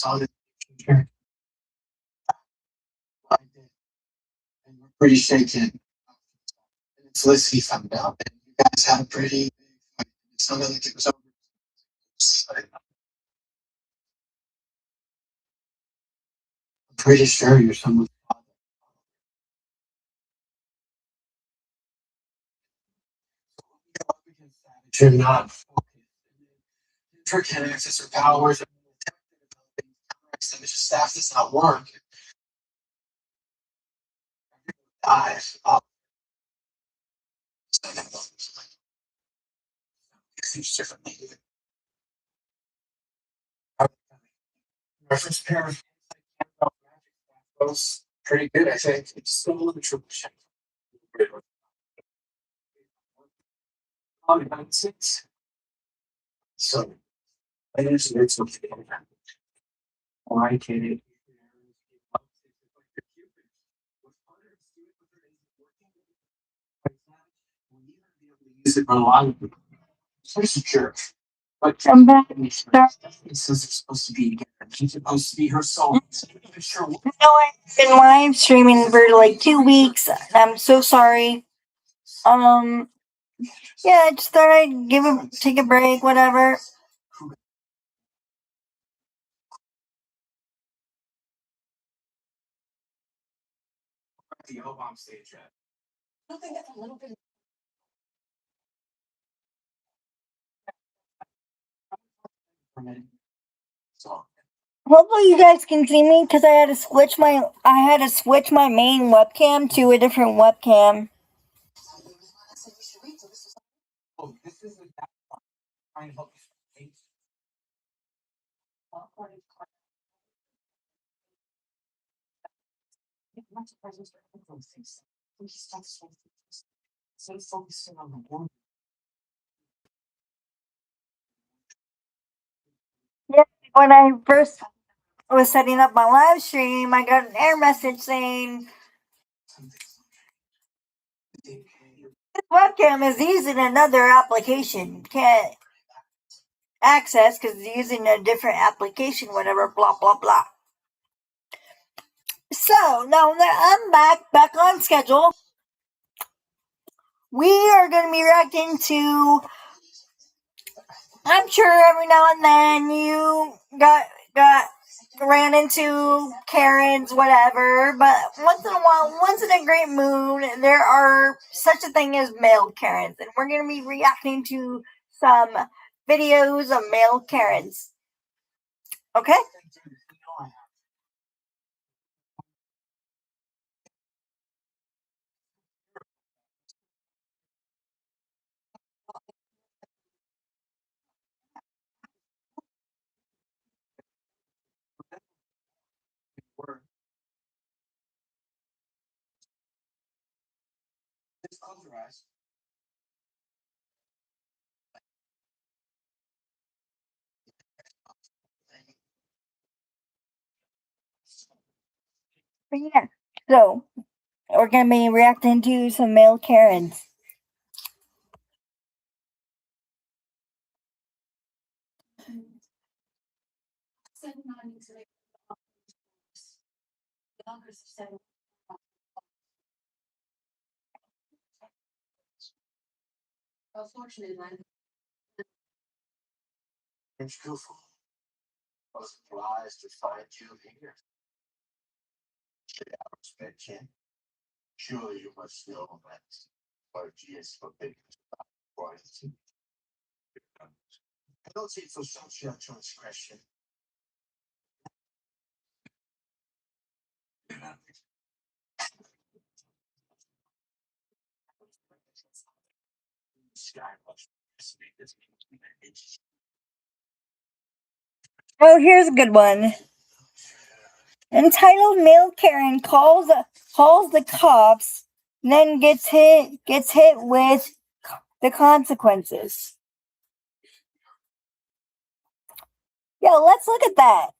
saw the picture. I did, and we're pretty shaken. And it's Lissy found out that you guys had a pretty big fight. It sounded like it was over. I'm pretty sure you're someone's father. You're not focused. Her can't access her powers. It's just staff does not work. Dies. It's differently. Reference pair was pretty good, I think. It's still a little tradition. Six. So I guess it's okay. Why can't it? Use it for a lot of people. So secure. But I'm back. it says it's supposed to be together. She's supposed to be her soul. Sure. No, I've been live streaming for like 2 weeks. And I'm so sorry. Yeah, I just thought I'd take a break, whatever. The Obama stage yet. I think that's a little bit. So Hopefully you guys can see me because I had to switch my main webcam to a different webcam. this is trying to help you. So focusing on the one. Yeah, when I first was setting up my live stream, I got an error message saying this webcam is using another application. Can't access because it's using a different application, whatever, blah, blah, blah. So, now that I'm back on schedule, we are going to be reacting to, I'm sure every now and then you got ran into Karens, whatever, but once in a while, once in a great mood, there are such a thing as male Karens, and we're going to be reacting to some videos of male Karens. Okay? Just close your eyes. But yeah, so we're going to be reacting to some male Karens. It's beautiful. I was surprised to find you here. Ken. Surely you must know that RG is forbidden royalty. I don't see it for social transgression. Oh, here's a good one. Entitled male Karen calls the cops, then gets hit with the consequences. Yo, let's look at that.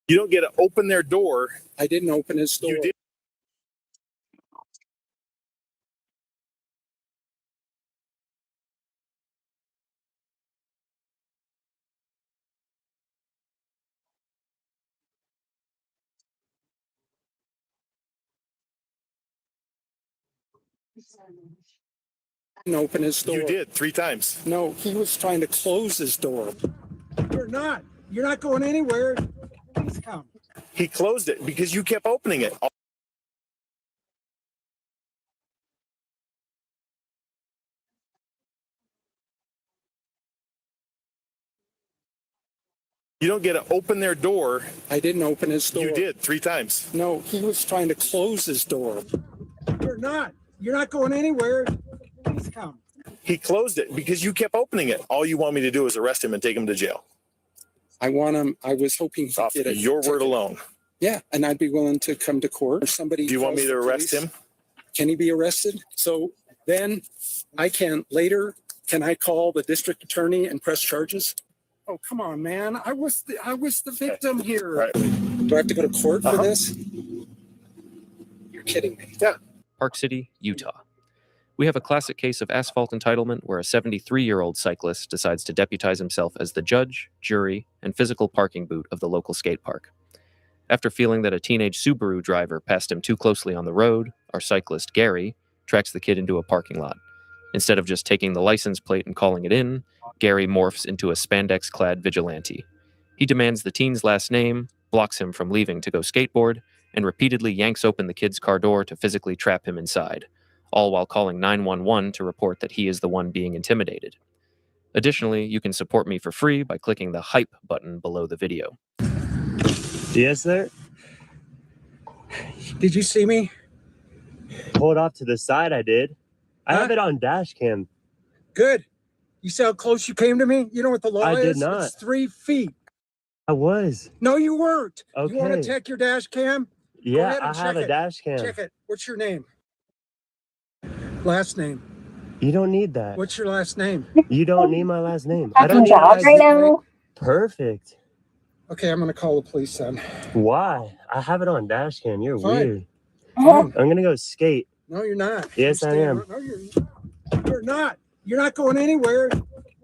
You don't get to open their door. I didn't open his door. You did. Didn't open his door. You did 3 times. No, he was trying to close his door. You're not. You're not going anywhere. Please come. He closed it because you kept opening it. You don't get to open their door. I didn't open his door. You did 3 times. No, he was trying to close his door. You're not. You're not going anywhere. Please come. He closed it because you kept opening it. All you want me to do is arrest him and take him to jail. I want him. I was hoping he'd Off get it. your word alone. Yeah, and I'd be willing to come to court. If somebody. Do you want me calls to the arrest police, him? Can he be arrested? So then I can later. Can I call the district attorney and press charges? Oh, come on, man. I was the victim here. Right. Do I have to go to court for this? You're kidding me. Yeah. Park City, Utah. We have a classic case of asphalt entitlement where a 73-year-old cyclist decides to deputize himself as the judge, jury, and physical parking boot of the local skate park. After feeling that a teenage Subaru driver passed him too closely on the road, our cyclist, Gary, tracks the kid into a parking lot. Instead of just taking the license plate and calling it in, Gary morphs into a spandex-clad vigilante. He demands the teen's last name, blocks him from leaving to go skateboard, and repeatedly yanks open the kid's car door to physically trap him inside, all while calling 911 to report that he is the one being intimidated. Additionally, you can support me for free by clicking the Hype button below the video. Yes, sir. Did you see me? Pulled off to the side, I did. I Huh? have it on dash cam. Good. You see how close you came to me? You know what the law I is? did not. It's 3 feet. I was. No, you weren't. Okay. You want to check your dash cam? Yeah, ahead I and have check a it. dash cam. Check it. What's your name? Last name. You don't need that. What's your last name? You don't need my last name. I I don't can need job my right last name. now. Perfect. Okay, I'm going to call the police then. Why? I have it on dash cam. You're Fine. weird. Fine. I'm gonna go skate. No, you're not. Yes, You're I staying- am. No, you're not. You're not going anywhere.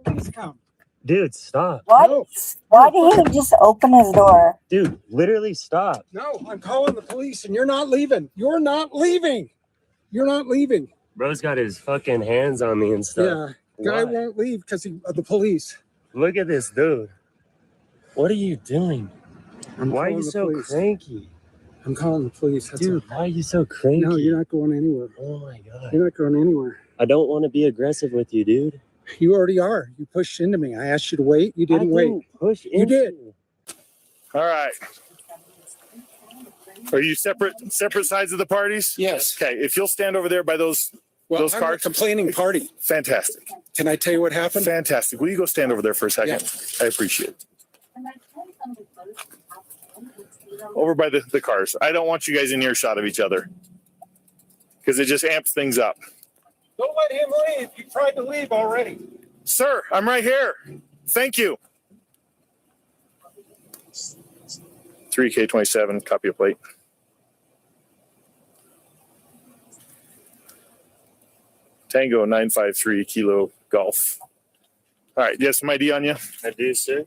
Please come. Dude, stop. What? No. Why did he just open his door? Dude, literally stop. No, I'm calling the police and you're not leaving. You're not leaving. You're not leaving. Bro's got his fucking hands on me and stuff. Yeah. Guy Why? won't leave because of the police. Look at this dude. What are you doing? I'm Why are calling you the so police. cranky? I'm calling the police. That's Dude, why are you so cranky? all. No, you're not going anywhere. Oh my god. You're not going anywhere. I don't want to be aggressive with you, dude. You already are. You pushed into me. I asked you to wait. You didn't I wait. didn't push You into did. you. All right. Are you separate sides of the parties? Yes. Okay. If you'll stand over there by those Well, Those I'm cards? the complaining party. fantastic. Can I tell you what happened? Fantastic. Will you go stand over there for a second? I appreciate it. Over by the cars. I don't want you guys in earshot of each other because it just amps things up. Don't let him leave. You tried to leave already. Sir, I'm right here. Thank you. 3K27, copy of plate. Tango 953 Kilo Golf. All right, you have some ID on you? I do, sir.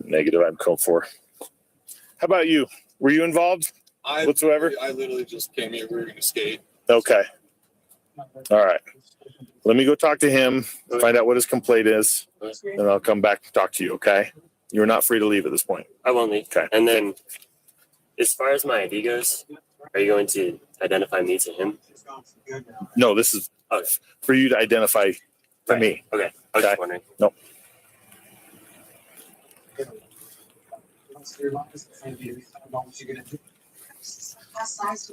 Negative, I'm code 4. How about you? Were you involved whatsoever? I literally just came here. We were going to skate. Okay. All right. Let me go talk to him, find out what his complaint is, and I'll come back and talk to you, okay? You're not free to leave at this point. I won't leave. Okay. And then, as far as my ID goes, are you going to identify me to him? No, this is Okay. for you to identify for Right. me. Okay. I was just wondering.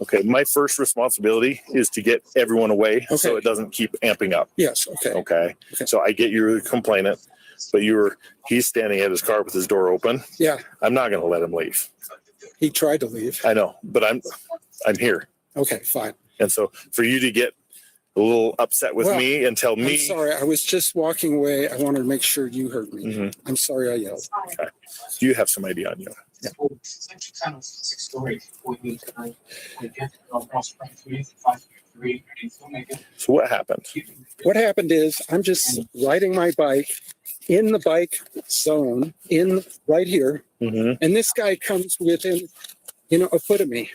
Okay, my first responsibility is to get everyone away so Okay. it doesn't keep amping up. Yes. Okay. Okay. Okay. So I get you're the complainant. but he's standing at his car with his door open. Yeah, I'm not going to let him leave. he tried to leave. I know, but I'm here. Okay, fine. And so for you to get a little upset with Well, me and tell me, I'm sorry. I was just walking away. I wanted to make sure you heard me. Mhm. I'm sorry I yelled. you have some idea on you. It's actually kind of a story. We get across Spring 5 So what happened? What happened is I'm just riding my bike in the bike zone right here. Mm-hmm. And this guy comes within, a foot of me.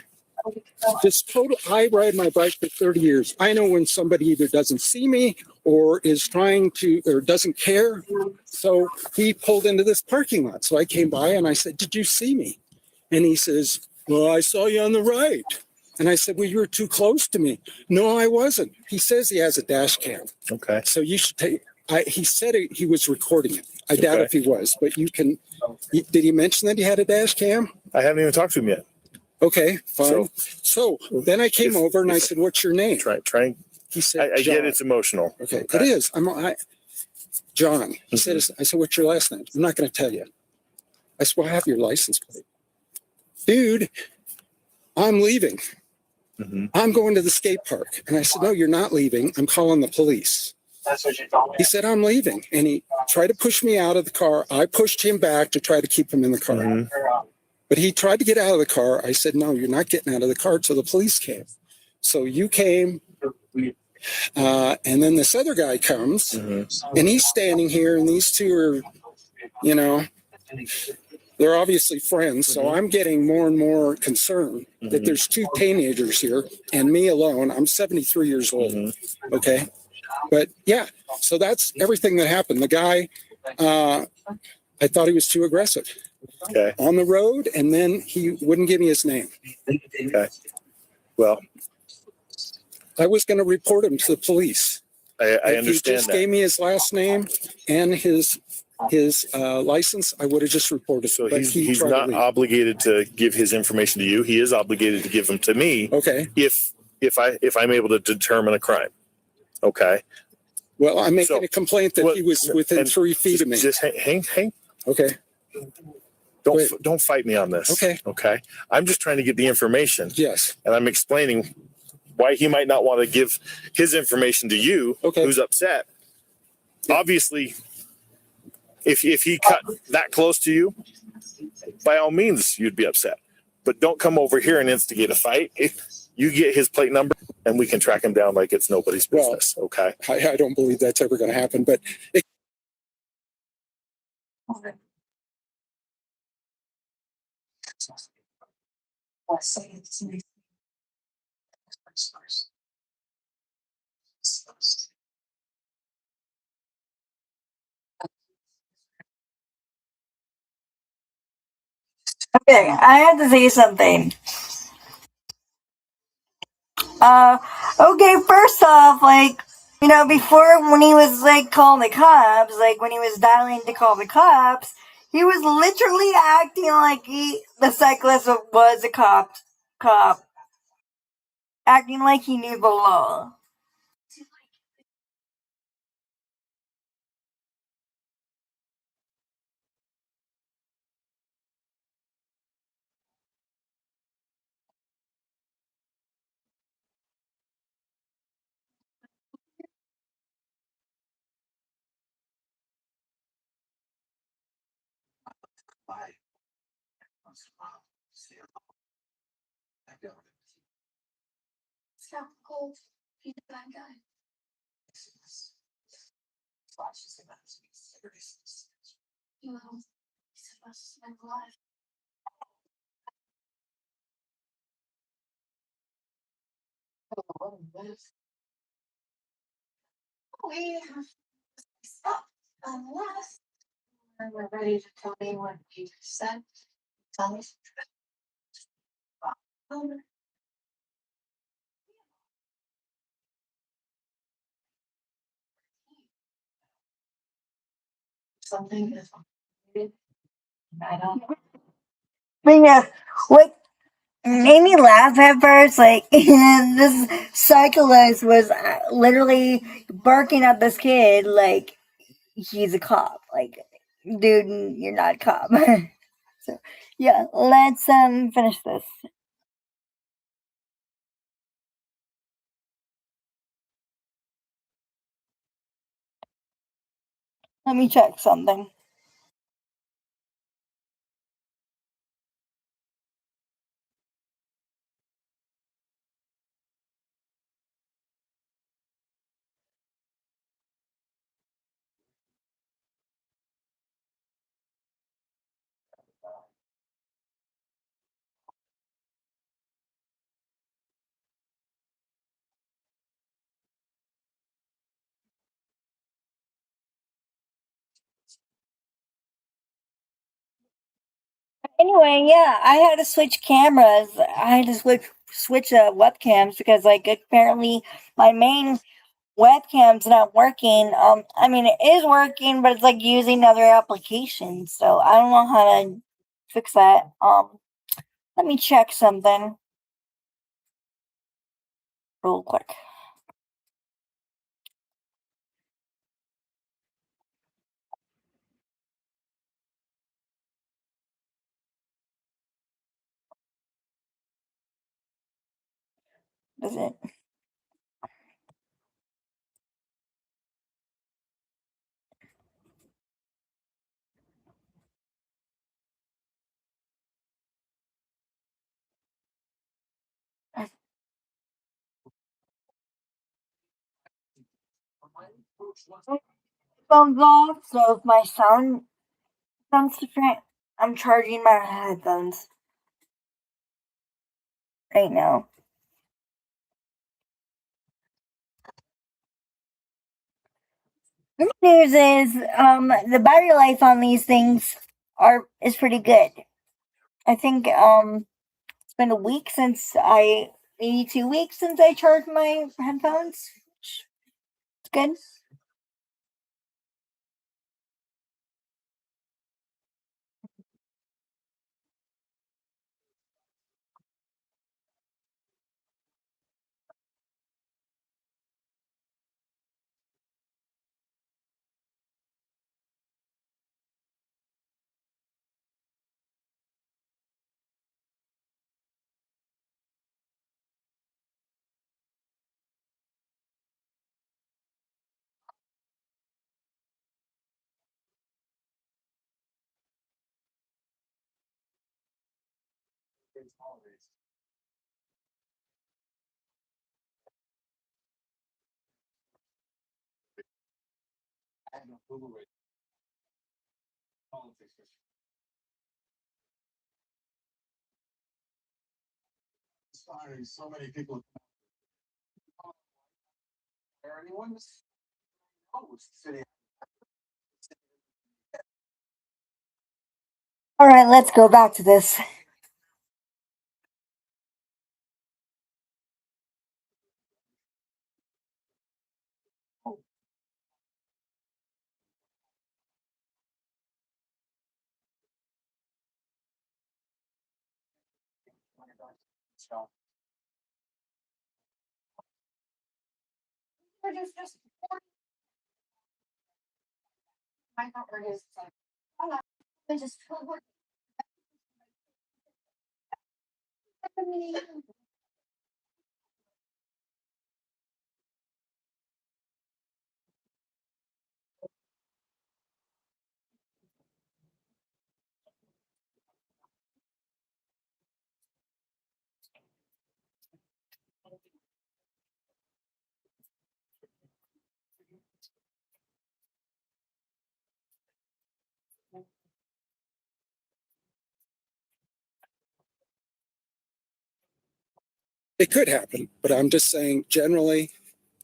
Just total. I ride my bike for 30 years. I know when somebody either doesn't see me or is trying to, or doesn't care. So he pulled into this parking lot. So I came by and I said, "Did you see me?" And he says, "Well, I saw you on the right." And I said, "Well, you were too close to me." "No, I wasn't." He says he has a dash cam. Okay. So you should take, he said he was recording it. I doubt Okay. if he was, but you can, did he mention that he had a dash cam? I haven't even talked to him yet. Okay, fine. So then I came over and I said, "What's your name?" Try. He said, I get "John." it's emotional. Okay, it is. John. He said, I said, "What's your last name?" "I'm not going to tell you." I said, "Well, I have your license plate." "Dude, I'm leaving. Mm-hmm. I'm going to the skate park." And I said, "No, you're not leaving. I'm calling the police." That's what you told me. He said, "I'm leaving." And he tried to push me out of the car. I pushed him back to try to keep him in the car. Mhm. But he tried to get out of the car. I said, "No, you're not getting out of the car till the police came." So you came. And then this other guy comes Mm-hmm. and he's standing here and these two are, they're obviously friends. So I'm getting more and more concerned that there's two teenagers here and me alone. I'm 73 years old. Mm-hmm. Okay. But yeah, so that's everything that happened. The guy, I thought he was too aggressive Okay. on the road, and then he wouldn't give me his name. Okay. Well, I was going to report him to the police. I If he understand just that. gave me his last name and his license, I would have just reported. So but he's he tried to not leave. obligated to give his information to you. He is obligated to give them to me Okay. if I'm able to determine a crime. Okay. Well, I'm making So, a complaint that he was within and 3 feet of me. Just hang. Okay. Wait. Don't fight me on this. Okay. Okay. I'm just trying to get the information, Yes. and I'm explaining why he might not want to give his information to you, Okay. who's upset. Obviously, if he cut that close to you, by all means, you'd be upset. But don't come over here and instigate a fight. If you get his plate number, and we can track him down like it's nobody's Well, business. Okay. I don't believe that's ever going to happen, but it, Okay, I have to say something. Okay, first off, before when he was calling the cops, when he was dialing to call the cops, he was literally acting like the cyclist was a cop, acting like he knew the law. But yeah, what made me laugh at first, this cyclist was literally barking at this kid like he's a cop. like, dude, you're not a cop. So yeah, let's finish this. Let me check something. Anyway, yeah, I had to switch cameras. I had to switch webcams because like apparently my main webcam's not working. I mean it is working, but it's like using other applications. So I don't know how to fix that. Let me check something real quick. Does it? Phone's off, so if my sound sounds different, I'm charging my headphones right now. Good news is the battery life on these things is pretty good. I think it's been a week maybe 2 weeks since I charged my headphones. It's good. Sorry, so many people. Anyone sitting. All right, let's go back to this. It could happen, but I'm just saying generally,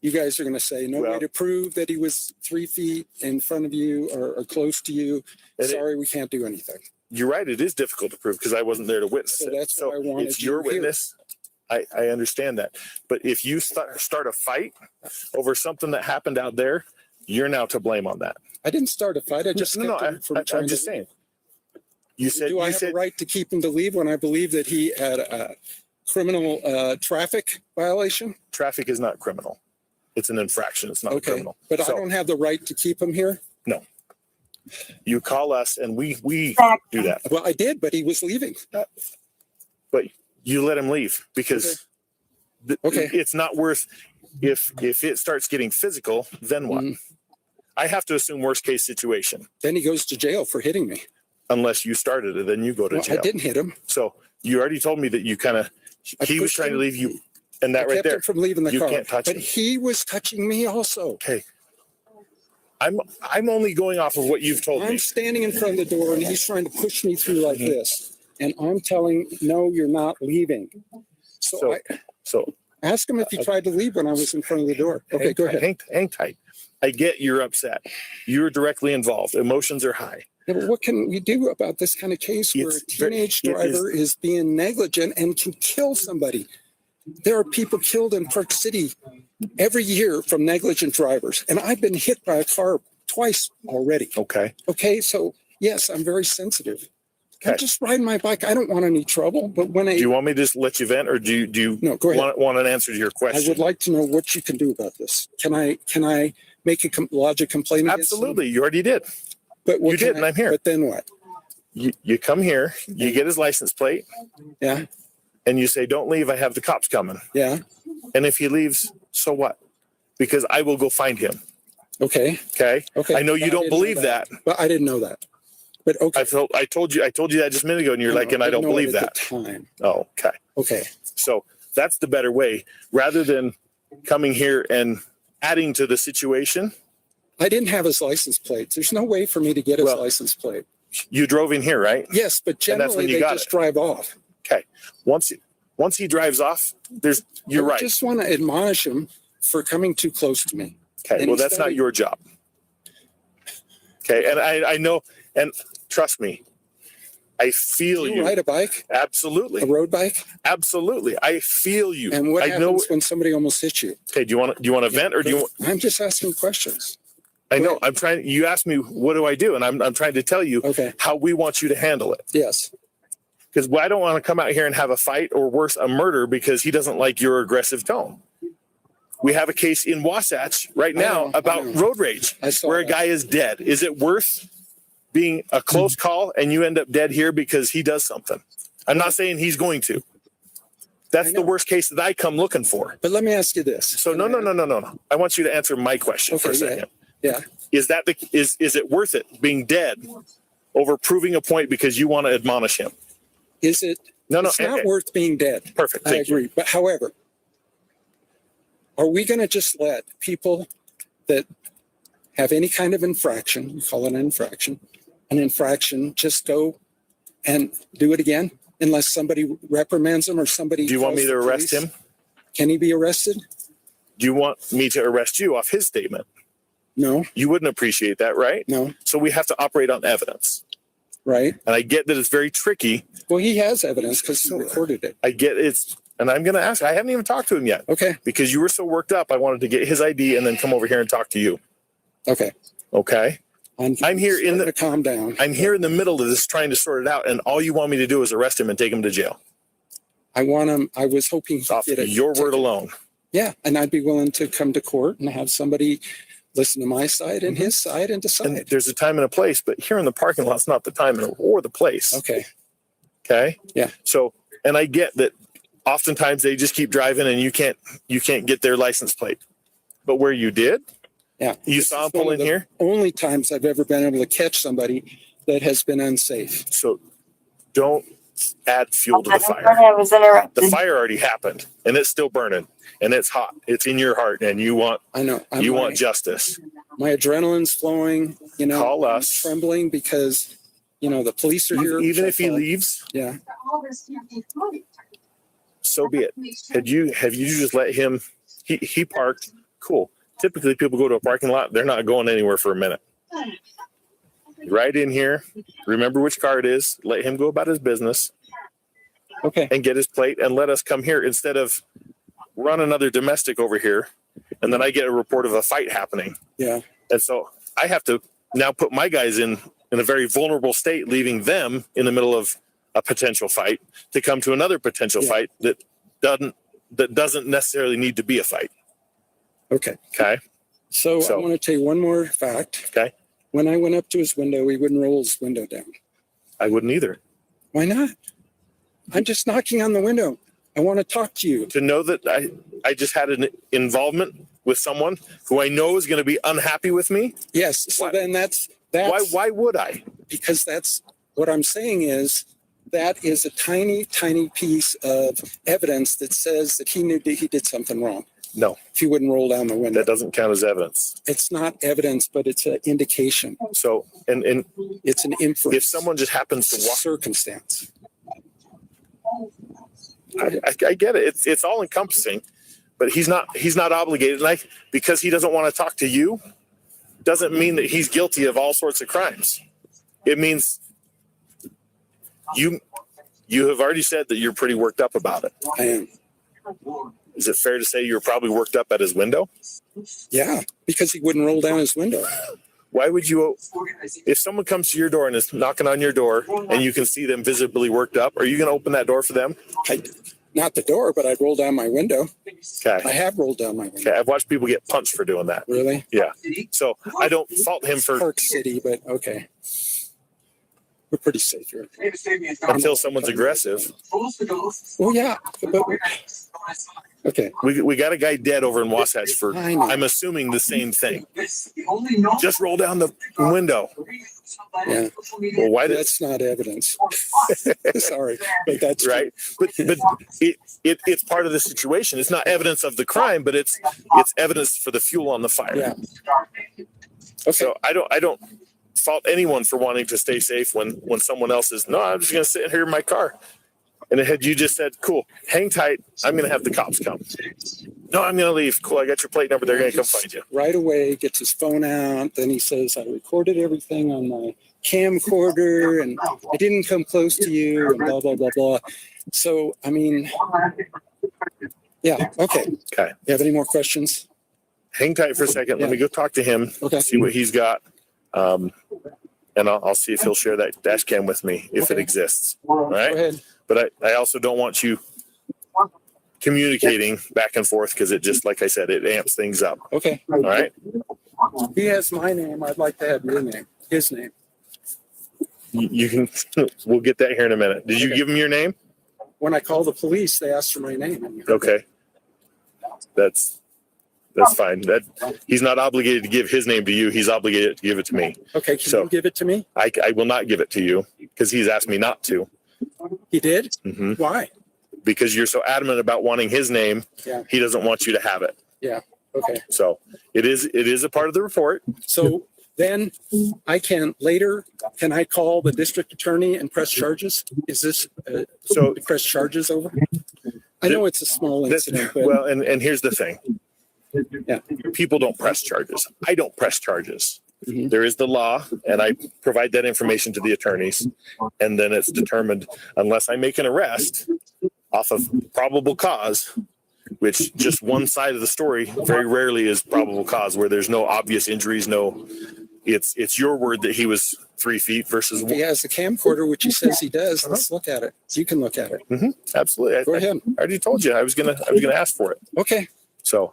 you guys are going to say no way to prove that he was 3 feet in front of you or close to you. Sorry, we can't do anything. You're right. It is difficult to prove because I wasn't there to witness So it. that's why I wanted it's you your here. witness. I understand that. But if you start a fight over something that happened out there, you're now to blame on that. I didn't start a fight. I just kept him from trying I'm just to saying. You said do I have a right to keep him to leave when I believe that he had a criminal traffic violation? Traffic is not criminal. It's an infraction. It's not Okay, criminal. but I don't have the right to keep him here? No. You call us and we Exactly. do that. Well, I did, but he was leaving. But you let him leave because Okay. it's not worth. If it starts getting physical, then what? Mm. I have to assume worst case situation. Then he goes to jail for hitting me. Unless you started it, then you go to Well, jail. I didn't hit him. So you already told me that you kind of I he was pushed trying to him. leave you, and I that right kept there. him from leaving the You car. can't touch but him. he was touching me also. Okay. I'm only going off of what you've told I'm me. standing in front of the door and he's trying to push me through like Mhm. this. And I'm telling, no, you're not leaving. So, So- I So asked him if he tried to leave when I was in front of the door. Okay, hang, go ahead. Hang tight. I get you're upset. You're directly involved. Emotions are high. Yeah, but what can we do about this kind of case where a It's very- teenage it is- driver is being negligent and can kill somebody? There are people killed in Park City every year from negligent drivers. And I've been hit by a car twice already. Okay. Okay, so yes, I'm very sensitive. I'm Okay. just riding my bike. I don't want any trouble, but when Do you want me to just let you vent, or do you no, go ahead. want an answer to your I question? would like to know what you can do about this. Can I make a lodge a complaint? against you? Absolutely. You already did. But what You can did, and I'm here. But then what? You come here, you get his license plate, Yeah, and you say, "Don't leave. I have the cops coming." yeah. And if he leaves, so what? Because I will go find him. Okay, Okay. okay. I know you But don't didn't know believe that. But I didn't know that. But okay. I told you that just a minute ago, and you're No, like, and I didn't don't know it believe at that. the time. Oh, okay. Okay. So that's the better way, rather than coming here and adding to the situation. I didn't have his license plates. There's no way for me to get his Well- license plate. You drove in here, right? Yes, but And that's when generally you they got just it. drive off. Okay. Once he drives off, you're I right. just want to admonish him for coming too close to me. Okay. and Well, he's that's not studying. your job. Okay. And I know, and trust me, I feel Do you. you ride a bike, a Absolutely. road bike? Absolutely. I feel you. And what I know. happens when somebody almost hits you? Okay. Do you want to vent, or do you? I'm just asking questions. I Go know. ahead. I'm trying. You asked me, what do I do? And I'm trying to tell you Okay. how we want you to handle it. Yes. Because I don't want to come out here and have a fight, or worse, a murder, because he doesn't like your aggressive tone. We have a case in Wasatch right I now know, I about know. road rage, I saw where a that. guy is dead. Is it worth being a close call and you end up dead here because he does something? I'm not saying he's going to. That's I the know. worst case that I come looking for. But let me ask you this. So no. I want you to answer my question for a Okay, yeah. second. Yeah. Is it worth it being dead over proving a point because you want to admonish him? Is it? No. It's not worth being dead. Perfect. I Thank you. agree. But however, are we going to just let people that have any kind of infraction, you call it an infraction, just go and do it again unless somebody reprimands them or somebody. Do you want me calls to the arrest police? him? Can he be arrested? Do you want me to arrest you off his statement? No, You wouldn't appreciate that, right? no, So we have to operate on evidence. right? And I get that it's very tricky. Well, he has evidence because he So- recorded it. I get and I'm going to ask, I haven't even talked to him yet Okay, because you were so worked up. I wanted to get his ID and then come over here and talk to you. okay. Okay. I'm here in starting the- to calm down. I'm here in the middle of this trying to sort it out. And all you want me to do is arrest him and take him to jail. I want him. I was hoping he'd Off get it. your word alone. Yeah, and I'd be willing to come to court and have somebody listen to my side and his side and decide. And there's a time and a place, but here in the parking lot's not the time or the place. Okay, Okay. Yeah. So, and I get that oftentimes they just keep driving and you can't get their license plate. But where you did, yeah. you This saw is him pull one in of the here. Only times I've ever been able to catch somebody that has been unsafe. So don't add fuel to I the don't fire. know, I was interrupted. The fire already happened and it's still burning and it's hot. It's in your heart and you want I know. want justice. my adrenaline's flowing. You know, Call I'm us. trembling because the police are here. Even if he So, leaves, yeah. so be it. Have you just let him? He parked. Cool. Typically, people go to a parking lot. They're not going anywhere for a minute. Right in here. Remember which car it is. Let him go about his business Okay. and get his plate, and let us come here instead of run another domestic over here, and then I get a report of a fight happening. Yeah. And so I have to now put my guys in a very vulnerable state, leaving them in the middle of a potential fight to come to another potential Yeah. fight that doesn't necessarily need to be a fight. Okay. Okay. So I So- want to tell you one more fact. Okay. When I went up to his window, he wouldn't roll his window down. I wouldn't either. Why not? I'm just knocking on the window. I want to talk to you. To know that I just had an involvement with someone who I know is going to be unhappy with me. Yes. So Why- then that's Why would I? because that's what I'm saying is that is a tiny, tiny piece of evidence that says that he knew that he did something wrong. No, If he wouldn't roll down the window, that doesn't count as evidence. it's not evidence, but it's an indication. So, and It's an inference. if someone just happens to walk, circumstance. I get it. It's all encompassing, but he's not obligated. And because he doesn't want to talk to you, doesn't mean that he's guilty of all sorts of crimes. It means you have already said that you're pretty worked up about it. I am. Is it fair to say you're probably worked up at his window? Yeah, because he wouldn't roll down his window. Why would you, if someone comes to your door and is knocking on your door and you can see them visibly worked up, are you going to open that door for them? Not the door, but I'd roll down my window. I Okay. have rolled down my window. Okay. I've watched people get punched for doing that. Really? Yeah. So I don't fault him for Park City, but okay. We're pretty safe here. until someone's aggressive. Well, yeah, but okay. We got a guy dead over in Wasatch for, I know. I'm assuming the same thing. Just roll down the window. Yeah. Well, why did, That's not evidence. Sorry, but that's right? But it's part of the situation. It's not evidence of the crime, but it's evidence for the fuel on the fire. Yeah. Okay. So I don't fault anyone for wanting to stay safe when someone else is, no, I'm just going to sit here in my car. And had you just said, cool, hang tight, I'm going to have the cops come. No, I'm going to leave. Cool, I got your plate number. They're going to come find you. Right away, gets his phone out. Then he says, I recorded everything on my camcorder and I didn't come close to you and blah, blah, blah, blah. So, I mean, yeah, okay. Okay. You have any more questions? Hang tight for a second. Let me go talk to him, Okay. see what he's got. And I'll see if he'll share that dash cam with me if it Okay. exists. All Go right. ahead. But I also don't want you communicating back and forth because it just, like I said, it amps things up. Okay. All right. He has my name. I'd like to have your name, his name. You can, we'll get that here in a minute. Did you Okay. give him your name? When I call the police, they ask for my name. Okay. That's fine. That he's not obligated to give his name to you. He's obligated to give it to me. Okay, can So- you give it to me? I will not give it to you because he's asked me not to. He did? Mhm. Why? Because you're so adamant about wanting his name. Yeah. He doesn't want you to have it. Okay. So it is a part of the report. So then I can call the district attorney and press charges? Is this, So press charges over? I know it's a small This, incident, but well, and here's the thing. Yeah. People don't press charges. I don't press charges. Mhm. There is the law, and I provide that information to the attorneys, and then it's determined unless I make an arrest off of probable cause, which just one side of the story very rarely is probable cause, where there's no obvious injuries, it's your word that he was 3 feet versus if he one. has a camcorder, which he says he does, let's look at it. You can look at it. Absolutely. Go I ahead. already told you I was gonna ask for it. Okay. So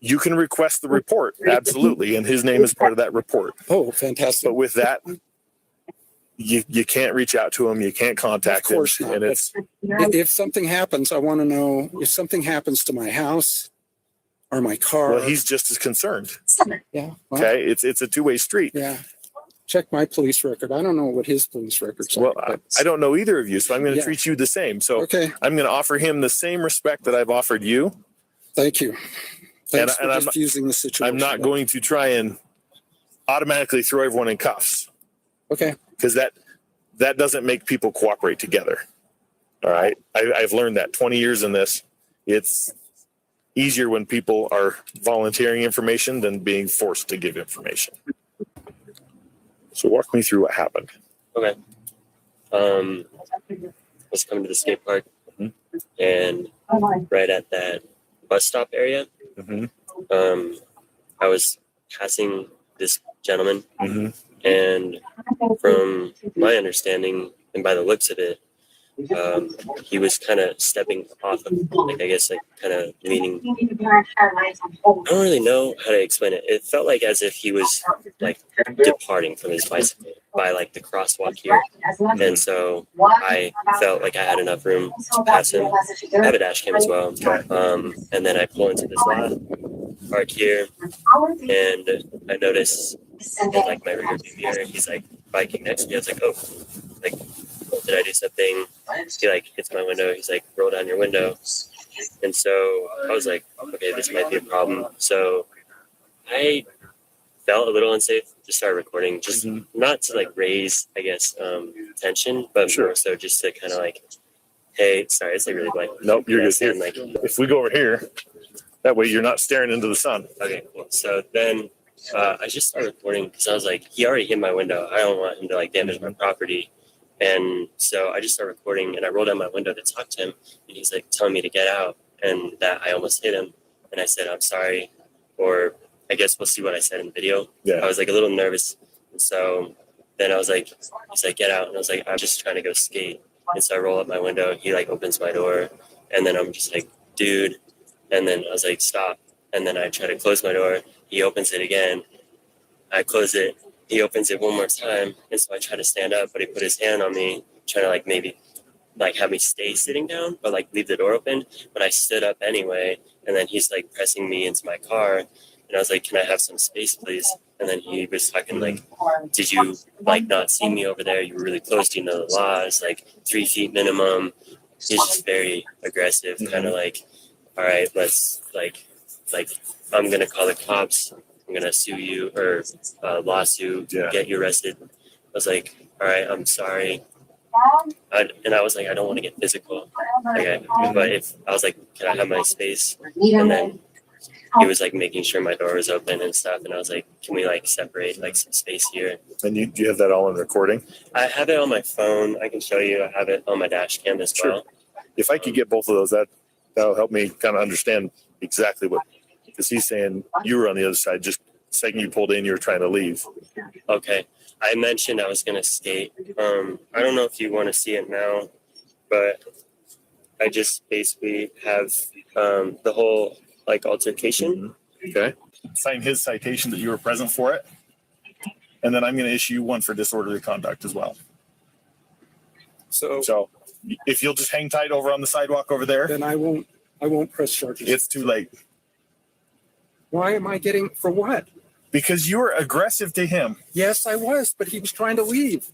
you can request the report, absolutely, and his name is part of that report. Oh, fantastic. But with that, you can't reach out to him, you can't contact Of him, course not, and it's If something happens, I want to know if something happens to my house or my car. well, he's just as concerned. Yeah. Well, Okay, it's a two-way street. yeah. Check my police record. I don't know what his police records are. Well, but- I don't know either of you, so I'm going to Yeah. treat you the same. So Okay. I'm going to offer him the same respect that I've offered you. Thank you. Thanks and for I'm- diffusing the situation. I'm not going to try and automatically throw everyone in cuffs, Okay. because that doesn't make people cooperate together. All right. I've learned that 20 years in this. It's easier when people are volunteering information than being forced to give information. So walk me through what happened. Okay. Was coming to the skate park, Mhm. and right at that bus stop area, Mm-hmm. I was passing this gentleman, Mm-hmm. and from my understanding and by the looks of it, he was kind of stepping off of, like, I guess, like, kind of leaning. I don't really know how to explain it. It felt like as if he was like departing from his bicycle by like the crosswalk here. And so I felt like I had enough room to pass him. I have a dash cam as well. And then I pull into this lot, park here, and I notice in like my rear view mirror, he's like biking next to me. I was like, oh, like, did I do something? He like hits my window. He's like, roll down your window. And so I was like, okay, this might be a problem. So I felt a little unsafe, just started recording, just not to like raise, I guess, tension, but more so just to kind of like, hey, sorry, it's like really blank. Nope, you're good. And like, If we go over here, that way you're not staring into the sun. okay, cool. So then I just started recording because I was like, he already hit my window. I don't want him to like damage my property. And so I just started recording and I rolled down my window to talk to him. And he's like telling me to get out and that I almost hit him. And I said, I'm sorry. Or I guess we'll see what I said in the video. Yeah. I was like a little nervous. And so then I was like, he's like, get out. And I was like, I'm just trying to go skate. And so I roll up my window. He like opens my door. And then I'm just like, dude. And then I was like, stop. And then I try to close my door. He opens it again. I close it. He opens it one more time. And so I try to stand up, but he put his hand on me, trying to like maybe like have me stay sitting down, but like leave the door open. But I stood up anyway. And then he's like pressing me into my car. And I was like, can I have some space, please? And then he was talking like, did you like not see me over there? You were really close to, you know, the laws, like 3 feet minimum. He's just very aggressive, kind of like, all right, let's like, I'm going to call the cops. I'm going to sue you or lawsuit, get you arrested. I was like, all right, I'm sorry. And I was like, I don't want to get physical. Okay. But if I was like, can I have my space? And then he was like making sure my door was open and stuff. And I was like, can we like separate like some space here? And do you have that all in recording? I have it on my phone. I can show you. I have it on my dash cam as well. If I could get both of those, that'll help me kind of understand exactly what, because he's saying you were on the other side. Just the second you pulled in, you were trying to leave. Okay. I mentioned I was going to skate. I don't know if you want to see it now, but I just basically have the whole like altercation. Okay. Sign his citation that you were present for it. And then I'm going to issue you one for disorderly conduct as well. So if you'll just hang tight over on the sidewalk over there, Then I won't press charges. it's too late. Why am I getting, for what? Because you were aggressive to him. Yes, I was, but he was trying to leave.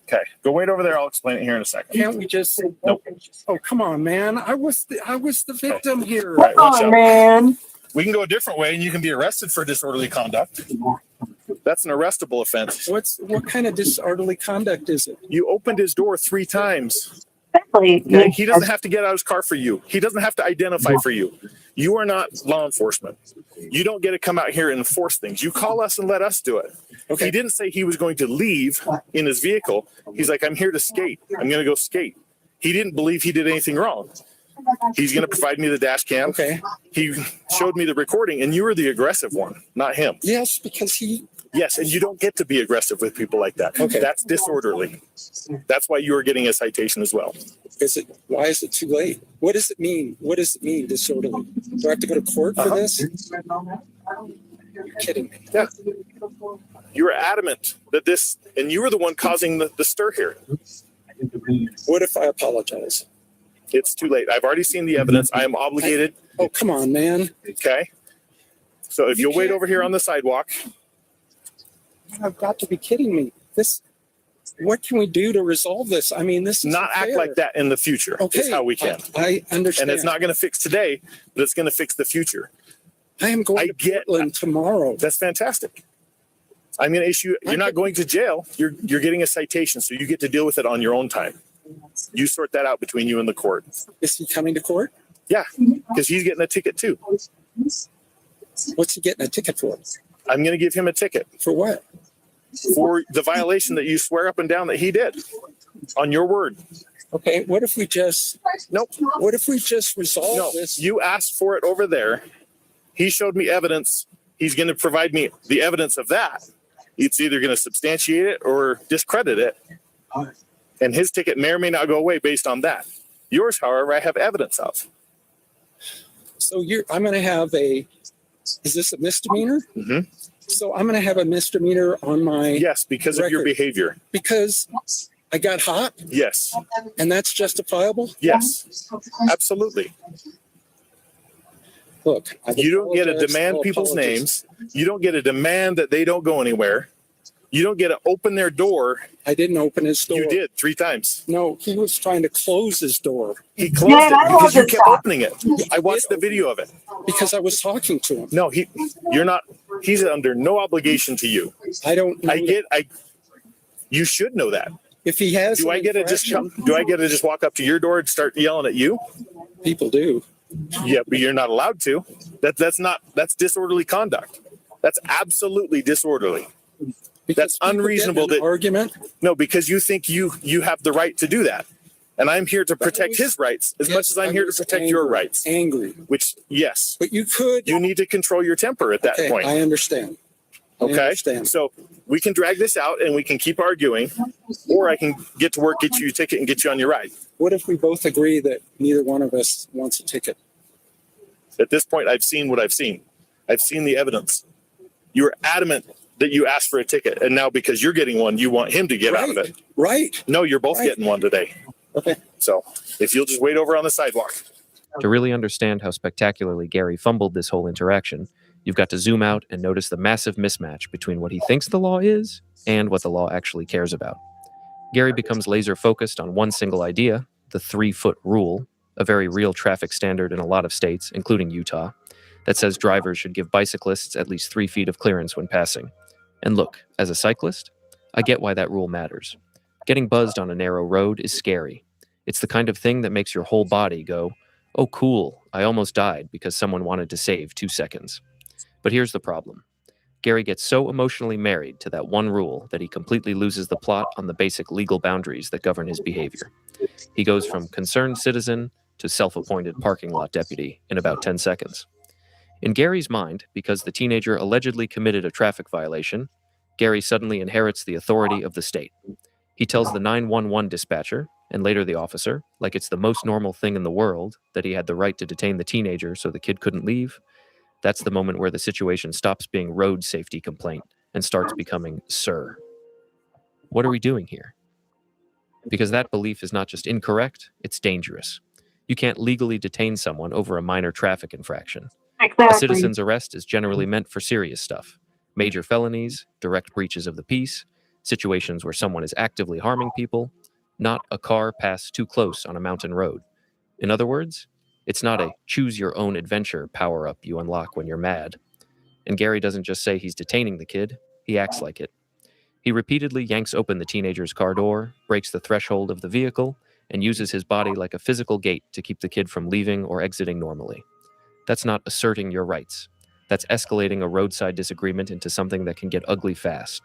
Okay. Go wait over there. I'll explain it here in a second. Can't we just? Nope. Oh, come on, man. I was the victim here. Right, watch out. man. We can go a different way and you can be arrested for disorderly conduct. That's an arrestable offense. What kind of disorderly conduct is it? You opened his door 3 times. Exactly. Okay? He doesn't have to get out of his car for you. He doesn't have to identify for you. You are not law enforcement. You don't get to come out here and enforce things. You call us and let us do it. Okay. He didn't say he was going to leave in his vehicle. He's like, I'm here to skate. I'm going to go skate. He didn't believe he did anything wrong. He's going to provide me the dash cam. Okay. He showed me the recording, and you were the aggressive one, not him. Yes, because he. Yes, and you don't get to be aggressive with people like that. Okay. That's disorderly. That's why you are getting a citation as well. Why is it too late? What does it mean? What does it mean, disorderly? Do I have to go to court for this? You're kidding me. Yeah. You were adamant that this, and you were the one causing the stir here. What if I apologize? It's too late. I've already seen the evidence. I am obligated. Oh, come on, man. Okay. So if you'll wait over here on the sidewalk. I've got to be kidding me. What can we do to resolve this? I mean, this is Not act like that in the future is how we can. I understand. And it's not going to fix today, but it's going to fix the future. I am going to Portland tomorrow. That's fantastic. I'm going to issue, you're not going to jail. You're getting a citation, so you get to deal with it on your own time. You sort that out between you and the court. Is he coming to court? Yeah, because he's getting a ticket too. What's he getting a ticket for? I'm going to give him a ticket. For what? For the violation that you swear up and down that he did on your word. Okay, what if we just What if we just resolve this? You asked for it over there. He showed me evidence. He's going to provide me the evidence of that. It's either going to substantiate it or discredit it. And his ticket may or may not go away based on that. Yours, however, I have evidence of. So I'm going to have is this a misdemeanor? Mhm. So I'm going to have a misdemeanor on my, Yes, because of your record. behavior. because I got hot Yes, and that's justifiable? yes, absolutely. Look, You don't get to demand I'll people's apologize. names. You don't get to demand that they don't go anywhere. You don't get to open their door. I didn't open his door. You did 3 times. No, he was trying to close his door He closed Yeah, it I because love you this kept stuff. opening it. I watched the video of it. because I was talking to him. No, you're not. He's under no obligation to you. I don't know You should know that. if he has. Do an I get to just infraction. do I get to just walk up to your door and start yelling at you? People do. Yeah, but you're not allowed to. That's disorderly conduct. That's absolutely disorderly. Because people get in unreasonable an that- argument. No, because you think you have the right to do that. And I'm here to protect his rights as much as I'm here to was protect your angry, rights. Angry, Which, yes, but you could. you need to control your temper at that Okay, point. I understand. I Okay. understand. So we can drag this out and we can keep arguing, or I can get to work, get you a ticket, and get you on your ride. What if we both agree that neither one of us wants a ticket? At this point, I've seen what I've seen. I've seen the evidence. You were adamant that you asked for a ticket, and now because you're getting one, you want him to get out of it. Right. No, you're both Right. getting one today. Okay. So if you'll just wait over on the sidewalk. To really understand how spectacularly Gary fumbled this whole interaction, you've got to zoom out and notice the massive mismatch between what he thinks the law is and what the law actually cares about. Gary becomes laser focused on one single idea, the 3-foot rule, a very real traffic standard in a lot of states, including Utah, that says drivers should give bicyclists at least 3 feet of clearance when passing. And look, as a cyclist, I get why that rule matters. Getting buzzed on a narrow road is scary. It's the kind of thing that makes your whole body go, oh cool, I almost died because someone wanted to save 2 seconds. But here's the problem. Gary gets so emotionally married to that one rule that he completely loses the plot on the basic legal boundaries that govern his behavior. He goes from concerned citizen to self-appointed parking lot deputy in about 10 seconds. In Gary's mind, because the teenager allegedly committed a traffic violation, Gary suddenly inherits the authority of the state. He tells the 911 dispatcher, and later the officer, like it's the most normal thing in the world, that he had the right to detain the teenager so the kid couldn't leave. That's the moment where the situation stops being road safety complaint and starts becoming sir. What are we doing here? Because that belief is not just incorrect, it's dangerous. You can't legally detain someone over a minor traffic infraction. A citizen's arrest is generally meant for serious stuff. Major felonies, direct breaches of the peace, situations where someone is actively harming people, not a car passed too close on a mountain road. In other words, it's not a choose-your-own-adventure power-up you unlock when you're mad. And Gary doesn't just say he's detaining the kid, he acts like it. He repeatedly yanks open the teenager's car door, breaks the threshold of the vehicle, and uses his body like a physical gate to keep the kid from leaving or exiting normally. That's not asserting your rights. That's escalating a roadside disagreement into something that can get ugly fast.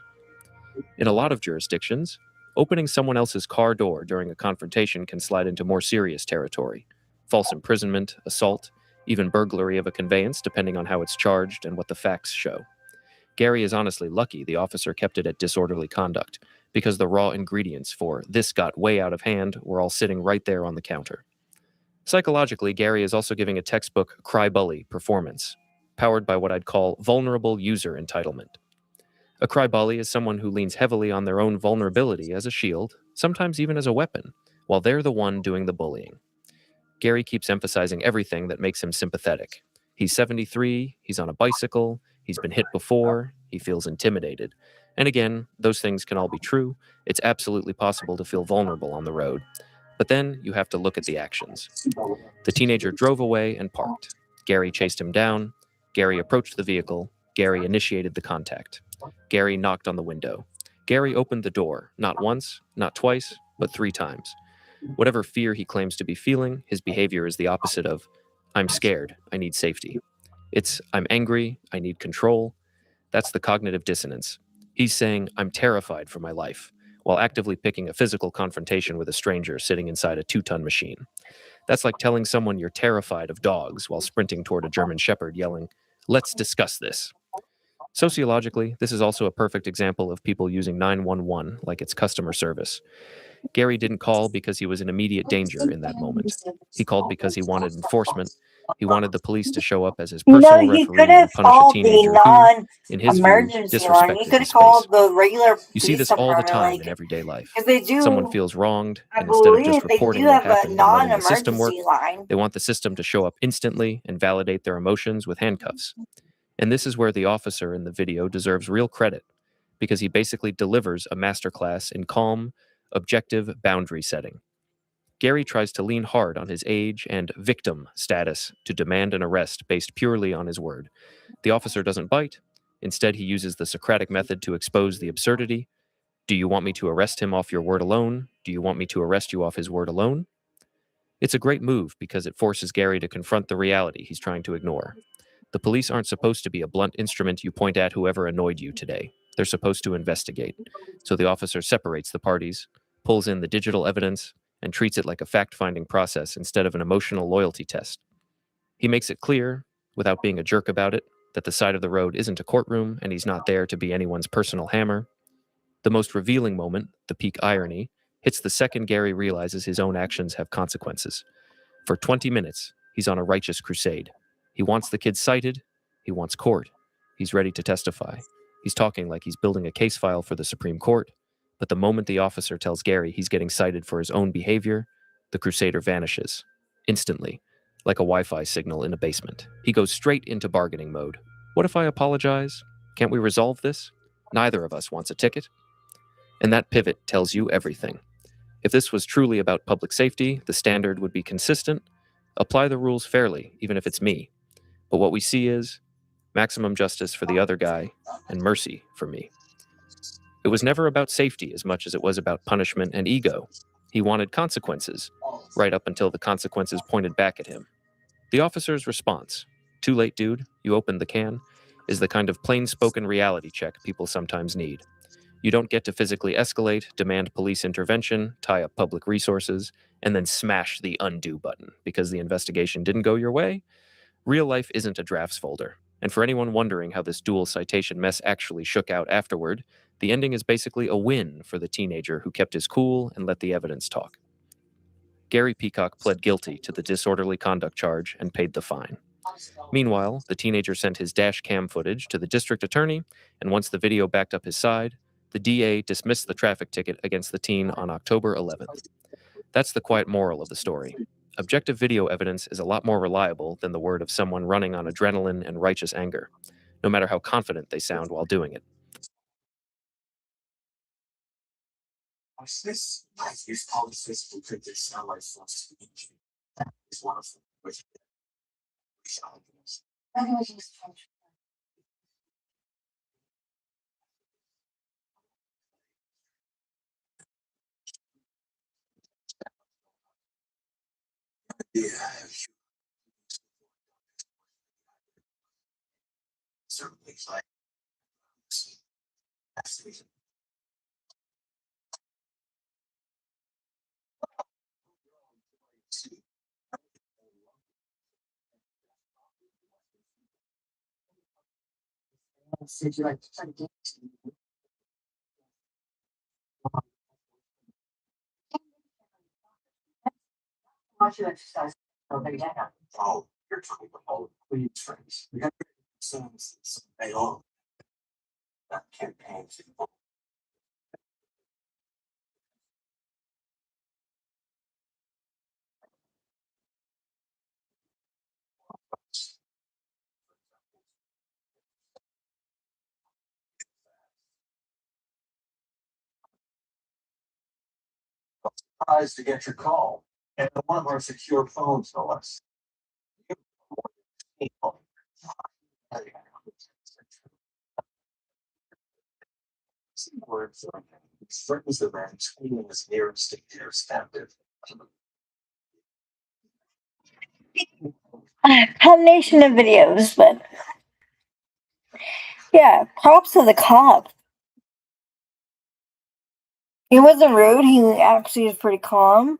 In a lot of jurisdictions, opening someone else's car door during a confrontation can slide into more serious territory. False imprisonment, assault, even burglary of a conveyance, depending on how it's charged and what the facts show. Gary is honestly lucky the officer kept it at disorderly conduct, because the raw ingredients for "this got way out of hand" were all sitting right there on the counter. Psychologically, Gary is also giving a textbook cry bully performance, powered by what I'd call vulnerable user entitlement. A cry bully is someone who leans heavily on their own vulnerability as a shield, sometimes even as a weapon, while they're the one doing the bullying. Gary keeps emphasizing everything that makes him sympathetic. He's 73, he's on a bicycle, he's been hit before, he feels intimidated. And again, those things can all be true. It's absolutely possible to feel vulnerable on the road. But then you have to look at the actions. The teenager drove away and parked. Gary chased him down. Gary approached the vehicle. Gary initiated the contact. Gary knocked on the window. Gary opened the door, not once, not twice, but 3 times. Whatever fear he claims to be feeling, his behavior is the opposite of, I'm scared, I need safety. It's, I'm angry, I need control. That's the cognitive dissonance. He's saying, I'm terrified for my life, while actively picking a physical confrontation with a stranger sitting inside a 2-ton machine. That's like telling someone you're terrified of dogs while sprinting toward a German Shepherd yelling, let's discuss this. Sociologically, this is also a perfect example of people using 911 like it's customer service. Gary didn't call because he was in immediate danger in that moment. He called because he wanted enforcement. He wanted the police to show up as his personal He referee could have and punish a called the teenager who, in his view, non-emergency line. He disrespected could his have called space. the regular You see police this all the department, time like, in everyday life. because they do. Someone feels wronged, I and instead of just believe they reporting do what have a happened and letting the system work, non-emergency line. they want the system to show up instantly and validate their emotions with handcuffs. And this is where the officer in the video deserves real credit, because he basically delivers a masterclass in calm, objective boundary setting. Gary tries to lean hard on his age and victim status to demand an arrest based purely on his word. The officer doesn't bite. Instead, he uses the Socratic method to expose the absurdity. Do you want me to arrest him off your word alone? Do you want me to arrest you off his word alone? It's a great move because it forces Gary to confront the reality he's trying to ignore. The police aren't supposed to be a blunt instrument you point at whoever annoyed you today. They're supposed to investigate. So the officer separates the parties, pulls in the digital evidence, and treats it like a fact-finding process instead of an emotional loyalty test. He makes it clear, without being a jerk about it, that the side of the road isn't a courtroom and he's not there to be anyone's personal hammer. The most revealing moment, the peak irony, hits the second Gary realizes his own actions have consequences. For 20 minutes, he's on a righteous crusade. He wants the kid cited. He wants court. He's ready to testify. He's talking like he's building a case file for the Supreme Court. But the moment the officer tells Gary he's getting cited for his own behavior, the crusader vanishes. Instantly, like a Wi-Fi signal in a basement. He goes straight into bargaining mode. What if I apologize? Can't we resolve this? Neither of us wants a ticket. And that pivot tells you everything. If this was truly about public safety, the standard would be consistent. Apply the rules fairly, even if it's me. But what we see is maximum justice for the other guy and mercy for me. It was never about safety as much as it was about punishment and ego. He wanted consequences, right up until the consequences pointed back at him. The officer's response, "Too late, dude, you opened the can," is the kind of plain-spoken reality check people sometimes need. You don't get to physically escalate, demand police intervention, tie up public resources, and then smash the undo button because the investigation didn't go your way. Real life isn't a drafts folder. And for anyone wondering how this dual citation mess actually shook out afterward, the ending is basically a win for the teenager who kept his cool and let the evidence talk. Gary Peacock pled guilty to the disorderly conduct charge and paid the fine. Meanwhile, the teenager sent his dash cam footage to the district attorney, and once the video backed up his side, the DA dismissed the traffic ticket against the teen on October 11th. That's the quiet moral of the story. Objective video evidence is a lot more reliable than the word of someone running on adrenaline and righteous anger, no matter how confident they sound while doing it. Watch this. I use policies to print this sound like flush. That is one of them. Which yeah. Certainly like that's the reason. Oh, you're talking about all the Queen's friends. We got some they all that campaign. Surprised to get your call. And one of our secure phones, no less. Words threatens the man screaming his nearest to nearest captive. Combination of videos, but yeah, props to the cop. He wasn't rude. He actually was pretty calm.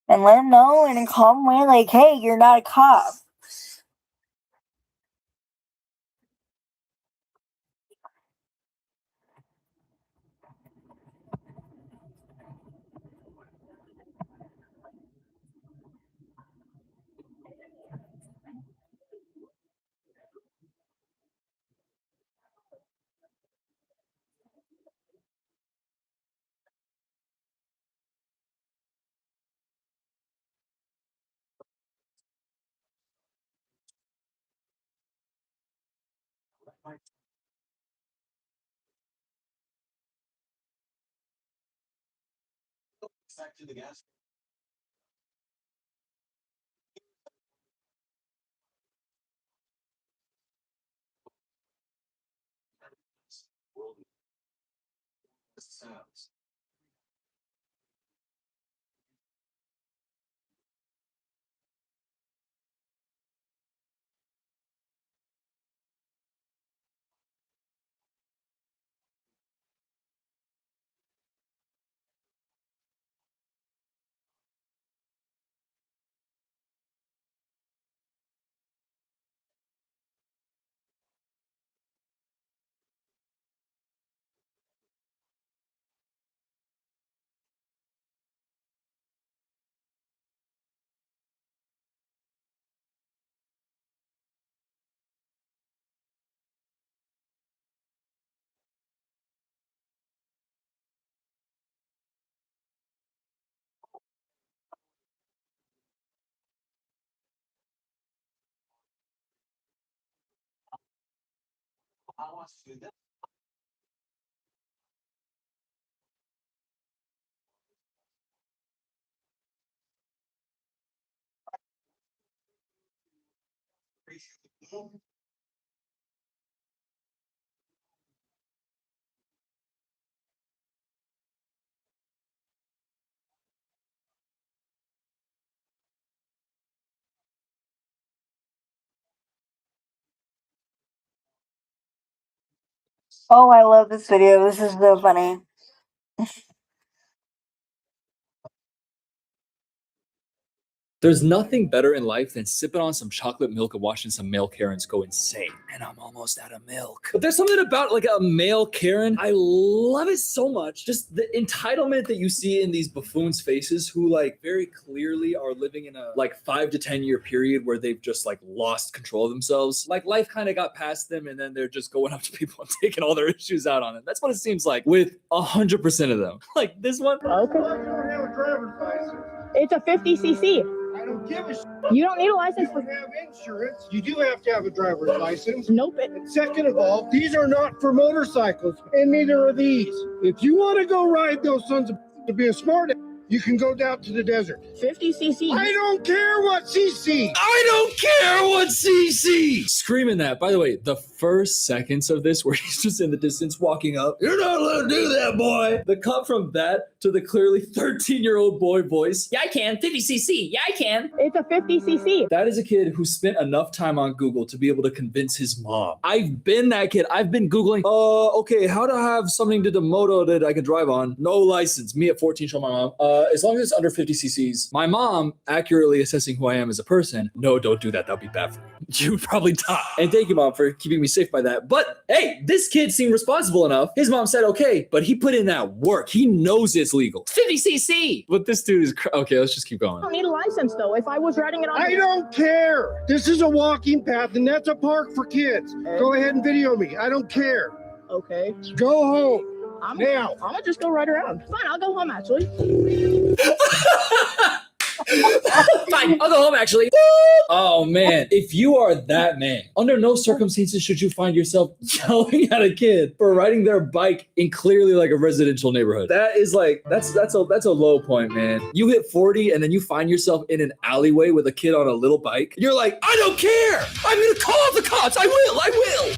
And let him know in a calm way, like, hey, you're not a cop. Back to the gas. Sounds. I want to do this. Oh, I love this video. This is so funny. There's nothing better in life than sipping on some chocolate milk and watching some male Karens go insane. And I'm almost out of milk. But there's something about like a male Karen. I love it so much. Just the entitlement that you see in these buffoons' faces who like very clearly are living in a like 5 to 10 year period where they've just like lost control of themselves. Like life kind of got past them and then they're just going up to people and taking all their issues out on them. That's what it seems like with 100% of them. Like this one. Okay. I don't have a driver's license. It's a 50cc. I don't give a shit. You don't need a license You for. have insurance. You do have to have a driver's license. Nope. And second of all, these are not for motorcycles, and neither are these. If you want to go ride those sons of to be a smart, you can go down to the desert. 50cc. I don't care what CC. I don't care what CC. Screaming that. By the way, the first seconds of this where he's just in the distance walking up. You're not allowed to do that, boy. The cut from that to the clearly 13-year-old boy voice. Yeah, I can. 50cc. Yeah, I can. It's a 50cc. That is a kid who spent enough time on Google to be able to convince his mom. I've been that kid. I've been Googling, okay, how to have something to the moto that I can drive on. No license. Me at 14 show my mom. As long as it's under 50 cc's. My mom accurately assessing who I am as a person. No, don't do that. That'll be bad for you. You would probably die. And thank you, Mom, for keeping me safe by that. But hey, this kid seemed responsible enough. His mom said, okay, but he put in that work. He knows it's legal. 50cc. But this dude is, okay, let's just keep going. I don't need a license though. If I was riding it on. I don't care. This is a walking path, and that's a park for kids. Go ahead and video me. I don't care. Okay. Go home. I'm gonna just go ride around. Fine, I'll go home actually. Fine, I'll go home actually. Oh man, if you are that man, under no circumstances should you find yourself yelling at a kid for riding their bike in clearly like a residential neighborhood. That is like that's a low point, man. You hit 40 and then you find yourself in an alleyway with a kid on a little bike. You're like, I don't care. I'm gonna call the cops. I will.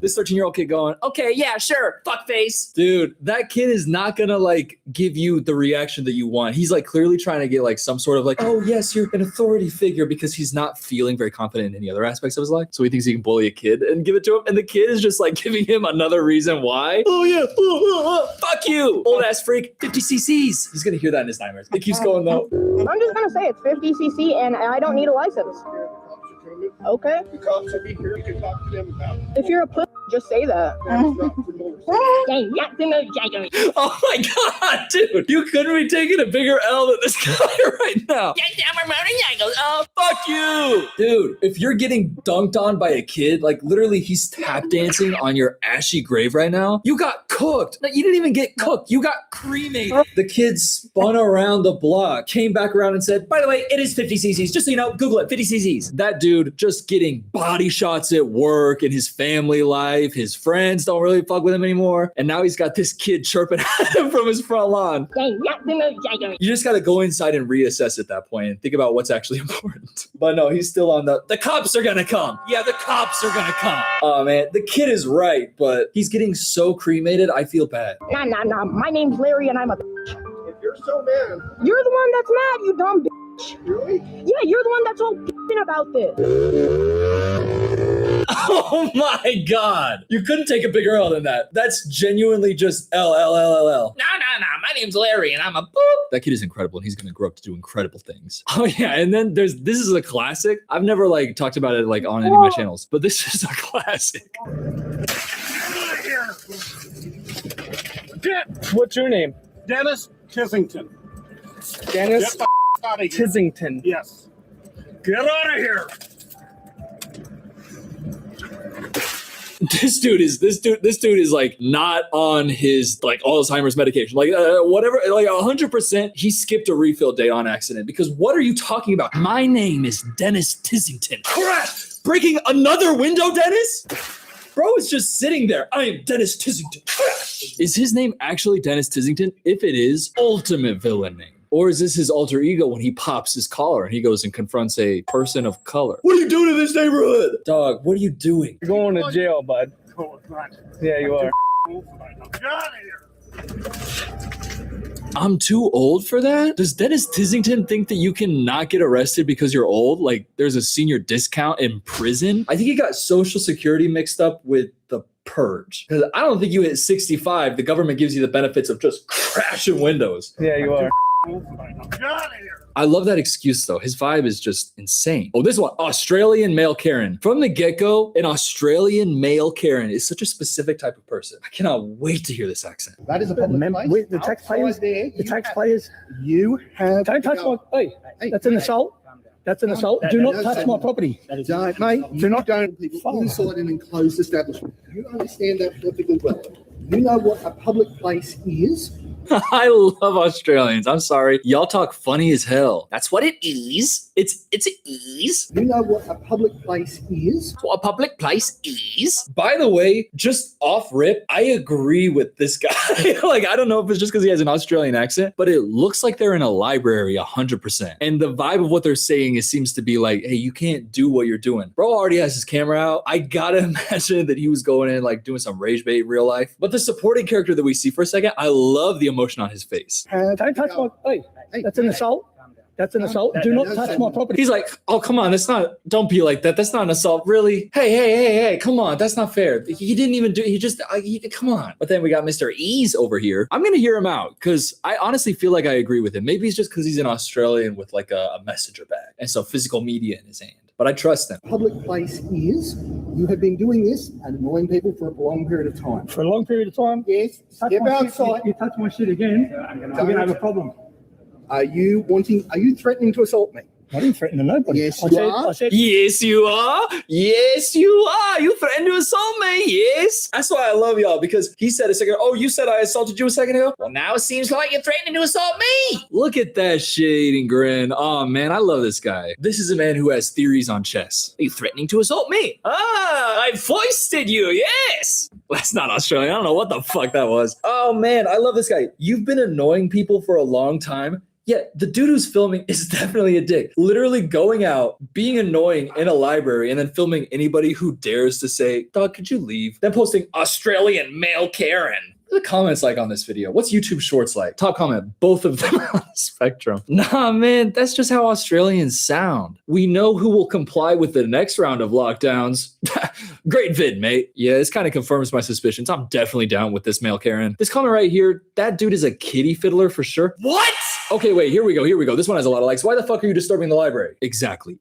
This 13-year-old kid going, okay, yeah, sure, fuckface. Dude, that kid is not gonna like give you the reaction that you want. He's like clearly trying to get like some sort of like, oh yes, you're an authority figure, because he's not feeling very confident in any other aspects of his life. So he thinks he can bully a kid and give it to him. And the kid is just like giving him another reason why. Oh yeah, fuck you, old ass freak. 50 cc's. He's gonna hear that in his nightmares. It keeps going though. I'm just gonna say it's 50cc and I don't need a license. Okay. The cops will be here. You can talk to them about it. If you're a pussy, just say that. That's not for motorcycles. Oh my god, dude. You couldn't be taking a bigger L than this guy right now. Fuck Fuck you! Dude, if you're getting dunked on by a kid, like literally he's tap dancing on your ashy grave right now, you got cooked. No, you didn't even get cooked. You got cremated. The kid spun around the block, came back around and said, by the way, it is 50 cc's. Just so you know, Google it, 50 cc's. That dude just getting body shots at work, in his family life. His friends don't really fuck with him anymore. And now he's got this kid chirping at him from his front lawn. You just got to go inside and reassess at that point and think about what's actually important. But no, he's still on the cops are going to come. Yeah, the cops are going to come. Oh, man, the kid is right, but he's getting so cremated, I feel bad. Nah. My name's Larry and I'm a If you're so mad, You're the one that's mad, you dumb bitch. really? Yeah, you're the one that's all about this. Oh my God. You couldn't take a bigger L than that. That's genuinely just L. No. My name's Larry and I'm a boop. That kid is incredible and he's going to grow up to do incredible things. Oh yeah. And then this is a classic. I've never like talked about it like on any of my channels, but this is a classic. What's your name? Dennis Tissington. Dennis Tissington. Yes. Get out of here. This dude is like not on his like Alzheimer's medication, like whatever, like 100%. He skipped a refill day on accident because what are you talking about? My name is Dennis Tissington. Crash! Breaking another window, Dennis? Bro is just sitting there. I am Dennis Tissington. Is his name actually Dennis Tissington? If it is, ultimate villain name. Or is this his alter ego when he pops his collar and he goes and confronts a person of color? What are you doing in this neighborhood? Dog, what are you doing? You're going to jail, bud. Yeah, you are. Get out of here. I'm too old for that? Does Dennis Tissington think that you can not get arrested because you're old? Like there's a senior discount in prison? I think he got Social Security mixed up with the purge. Because I don't think you hit 65, the government gives you the benefits of just crashing windows. Yeah, you are. I love that excuse though. His vibe is just insane. Oh, this one, Australian male Karen. From the get-go, an Australian male Karen is such a specific type of person. I cannot wait to hear this accent. That is a public place. The taxpayers, You have. don't touch my, hey, that's an assault. That's an assault. Do not touch my property. Don't, mate. Do not- Don't people inside an enclosed establishment. You understand that perfectly well. You know what a public place is. I love Australians. I'm sorry. Y'all talk funny as hell. That's what it is. It's an ease. You know what a public place is. What a public place is. By the way, just off rip, I agree with this guy. Like, I don't know if it's just because he has an Australian accent, but it looks like they're in a library 100%. And the vibe of what they're saying seems to be like, hey, you can't do what you're doing. Bro already has his camera out. I gotta imagine that he was going in like doing some rage bait in real life. But the supporting character that we see for a second, I love the emotion on his face. Don't touch my, that's an assault. That's an assault. Do not touch my property. He's like, oh, come on. That's not, don't be like that. That's not an assault. Really? Hey, come on. That's not fair. He didn't even do, come on. But then we got Mr. Ease over here. I'm going to hear him out because I honestly feel like I agree with him. Maybe it's just because he's an Australian with like a messenger bag. And so physical media in his hand. But I trust him. Public place is. You have been doing this and annoying people for a long period of time. For a long period of time. Yes. Touch Step my shit, outside. you touch my shit again, we're going to have a problem. Are you threatening to assault me? I didn't threaten nobody. Yes, I you said, are. I said, Yes, you are. Yes, you are. You threatened to assault me. Yes. That's why I love y'all because he said a second, oh, you said I assaulted you a second ago? Well, now it seems like you're threatening to assault me. Look at that shading grin. Oh, man, I love this guy. This is a man who has theories on chess. Are you threatening to assault me? Ah, I foisted you. Yes. That's not Australian. I don't know what the fuck that was. Oh, man, I love this guy. You've been annoying people for a long time. Yeah, the dude who's filming is definitely a dick. Literally going out, being annoying in a library, and then filming anybody who dares to say, dog, could you leave? Then posting Australian male Karen. What are the comments like on this video? What's YouTube Shorts like? Top comment, both of them on the spectrum. Nah, man, that's just how Australians sound. We know who will comply with the next round of lockdowns. Great vid, mate. Yeah, this kind of confirms my suspicions. I'm definitely down with this male Karen. This comment right here, that dude is a kitty fiddler for sure. What? Okay, wait, here we go. This one has a lot of likes. Why the fuck are you disturbing the library? Exactly.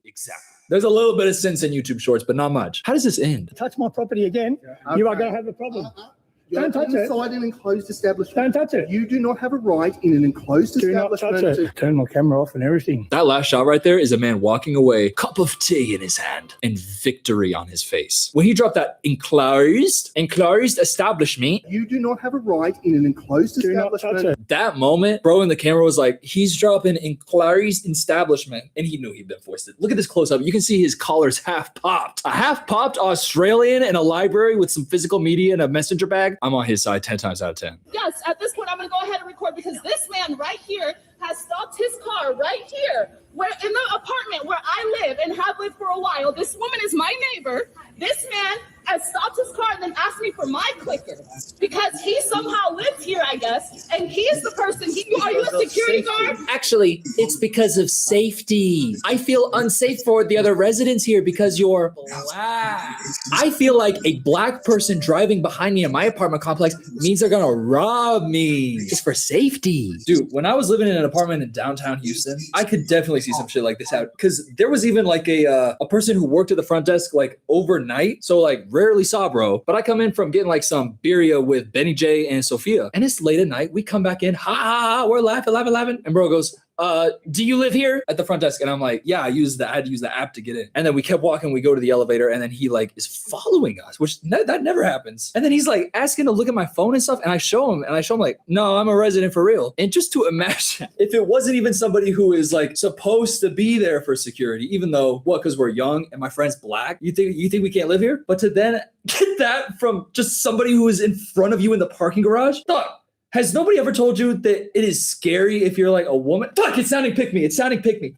There's a little bit of sense in YouTube Shorts, but not much. How does this end? touch my property again, you are going to have a problem. Don't touch it. inside an enclosed establishment. Don't touch it. You do not have a right in an enclosed Do not touch establishment it. Turn my camera off and everything. That last shot right there is a man walking away, cup of tea in his hand, and victory on his face. When he dropped that enclosed establishment, You do not have a right in an enclosed Do not touch establishment. it. that moment, bro in the camera was like, he's dropping enclosed establishment, and he knew he'd been foisted. Look at this close up. You can see his collar's half popped. A half popped Australian in a library with some physical media and a messenger bag. I'm on his side 10 times out of 10. Yes, at this point, I'm going to go ahead and record because this man right here has stopped his car right here, where in the apartment where I live and have lived for a while. This woman is my neighbor. This man has stopped his car and then asked me for my clicker because he somehow lives here, I guess, and he is the person. Are you a security guard? Actually, it's because of safety. I feel unsafe for the other residents here because you're black. I feel like a black person driving behind me in my apartment complex means they're gonna rob me. It's for safety. Dude, when I was living in an apartment in downtown Houston, I could definitely see some shit like this out. Because there was even like a person who worked at the front desk like overnight. So like rarely saw bro. But I come in from getting like some birria with Benny J and Sophia. And it's late at night. We come back in. We're laughing. And bro goes, do you live here at the front desk? And I'm like, yeah, I had to use the app to get in. And then we kept walking, we go to the elevator, and then he like is following us, which that never happens. And then he's like asking to look at my phone and stuff. And I show him like, no, I'm a resident for real. And just to imagine if it wasn't even somebody who is like supposed to be there for security, even though because we're young and my friend's black, you think we can't live here? But to then get that from just somebody who is in front of you in the parking garage, dog. Has nobody ever told you that it is scary if you're like a woman? Fuck, it's sounding pick me.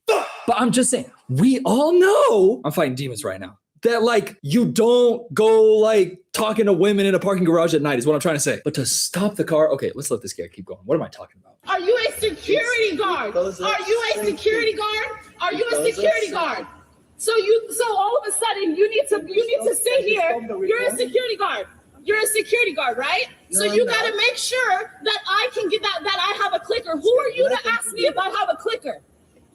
Fuck. But I'm just saying, we all know, I'm fighting demons right now, that like you don't go like talking to women in a parking garage at night is what I'm trying to say. But to stop the car, okay, let's let this guy keep going. What am I talking about? Are you a security guard? Are you a security guard? Are you a security guard? So all of a sudden you need to sit here. You're a security guard. You're a security guard, right? So you got to make sure that I can get that I have a clicker. Who are you to ask me if I have a clicker?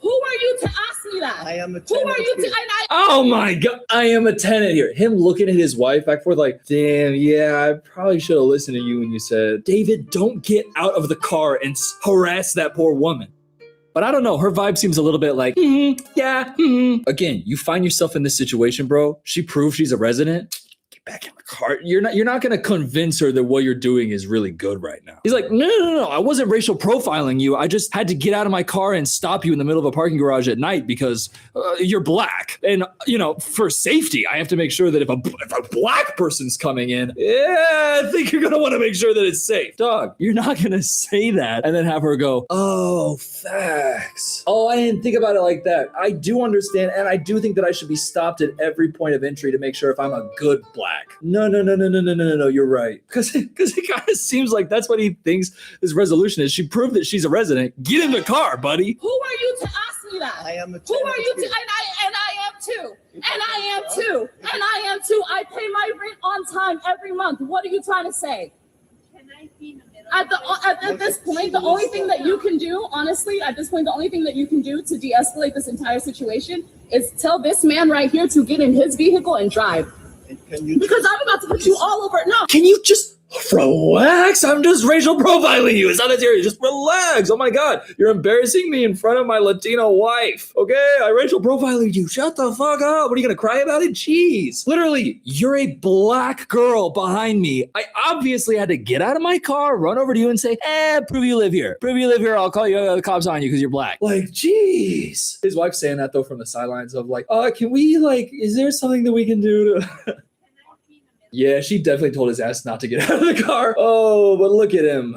Who are you to ask me that? I am a tenant. Who are you to? Oh my God, I am a tenant here. Him looking at his wife back forth like, damn, yeah, I probably should have listened to you when you said, David, don't get out of the car and harass that poor woman. But I don't know. Her vibe seems a little bit like, Again, you find yourself in this situation, bro. She proves she's a resident. Back in the car. You're not going to convince her that what you're doing is really good right now. He's like, no. I wasn't racial profiling you. I just had to get out of my car and stop you in the middle of a parking garage at night because you're black. And, for safety, I have to make sure that if a black person's coming in, I think you're going to want to make sure that it's safe. Dog, you're not going to say that and then have her go, oh, facts. Oh, I didn't think about it like that. I do understand. And I do think that I should be stopped at every point of entry to make sure if I'm a good black. No, you're right. Because it kind of seems like that's what he thinks his resolution is. She proved that she's a resident. Get in the car, buddy. Who are you to ask me that? I am a tenant. Who are you to? And I am too. And I am too. I pay my rent on time every month. What are you trying to say? Can I be in the middle? At this point, the only thing that you can do, honestly, to de-escalate this entire situation is tell this man right here to get in his vehicle and drive. Because I'm about to put you all over. No. Can you just relax? I'm just racial profiling you. It's not that serious. Just relax. Oh my God. You're embarrassing me in front of my Latino wife. Okay, I racial profiling you. Shut the fuck up. What are you going to cry about it? Jeez. Literally, you're a black girl behind me. I obviously had to get out of my car, run over to you and say, prove you live here. I'll call you the cops on you because you're black. Like, jeez. His wife's saying that though from the sidelines of like, can we is there something that we can do to... Yeah, she definitely told his ass not to get out of the car. Oh, but look at him.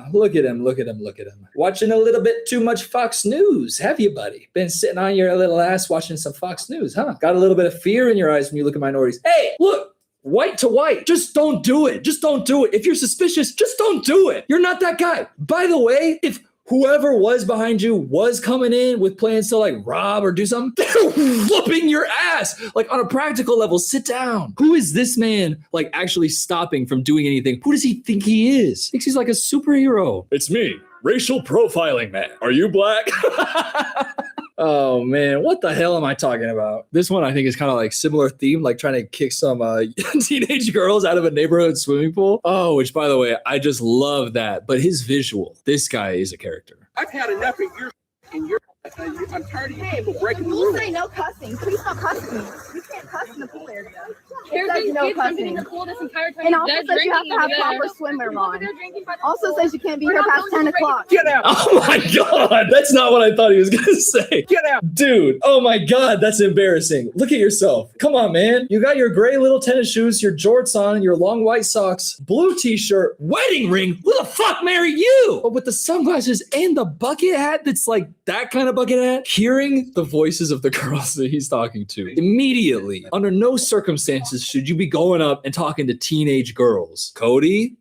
Watching a little bit too much Fox News, have you, buddy? Been sitting on your little ass watching some Fox News, huh? Got a little bit of fear in your eyes when you look at minorities. Hey, look, white to white. Just don't do it. If you're suspicious, just don't do it. You're not that guy. By the way, if whoever was behind you was coming in with plans to like rob or do something, they're whooping your ass. Like on a practical level, sit down. Who is this man like actually stopping from doing anything? Who does he think he is? Thinks he's like a superhero. It's me, racial profiling man. Are you black? Oh man, what the hell am I talking about? This one I think is kind of like similar theme, like trying to kick some teenage girls out of a neighborhood swimming pool. Oh, which by the way, I just love that. But his visual, this guy is a character. I've had enough of your. I'm tired of you people breaking the Rules rules. say no cussing. Please stop cussing. You can't cuss in the pool area. There's It says been no kids jumping in cussing. the pool this entire time. And also They're says you have to have drinking over proper there. swimwear Look, on. they're drinking by the Also pool. says you can't be We're here not past going 10 to o'clock. Get out. Oh my God, that's not what I thought he was gonna say. Get out. Dude, oh my God, that's embarrassing. Look at yourself. Come on, man. You got your gray little tennis shoes, your jorts on, your long white socks, blue t-shirt, wedding ring. Who the fuck married you? But with the sunglasses and the bucket hat that's like that kind of bucket hat, hearing the voices of the girls that he's talking to immediately, under no circumstances should you be going up and talking to teenage girls. Cody,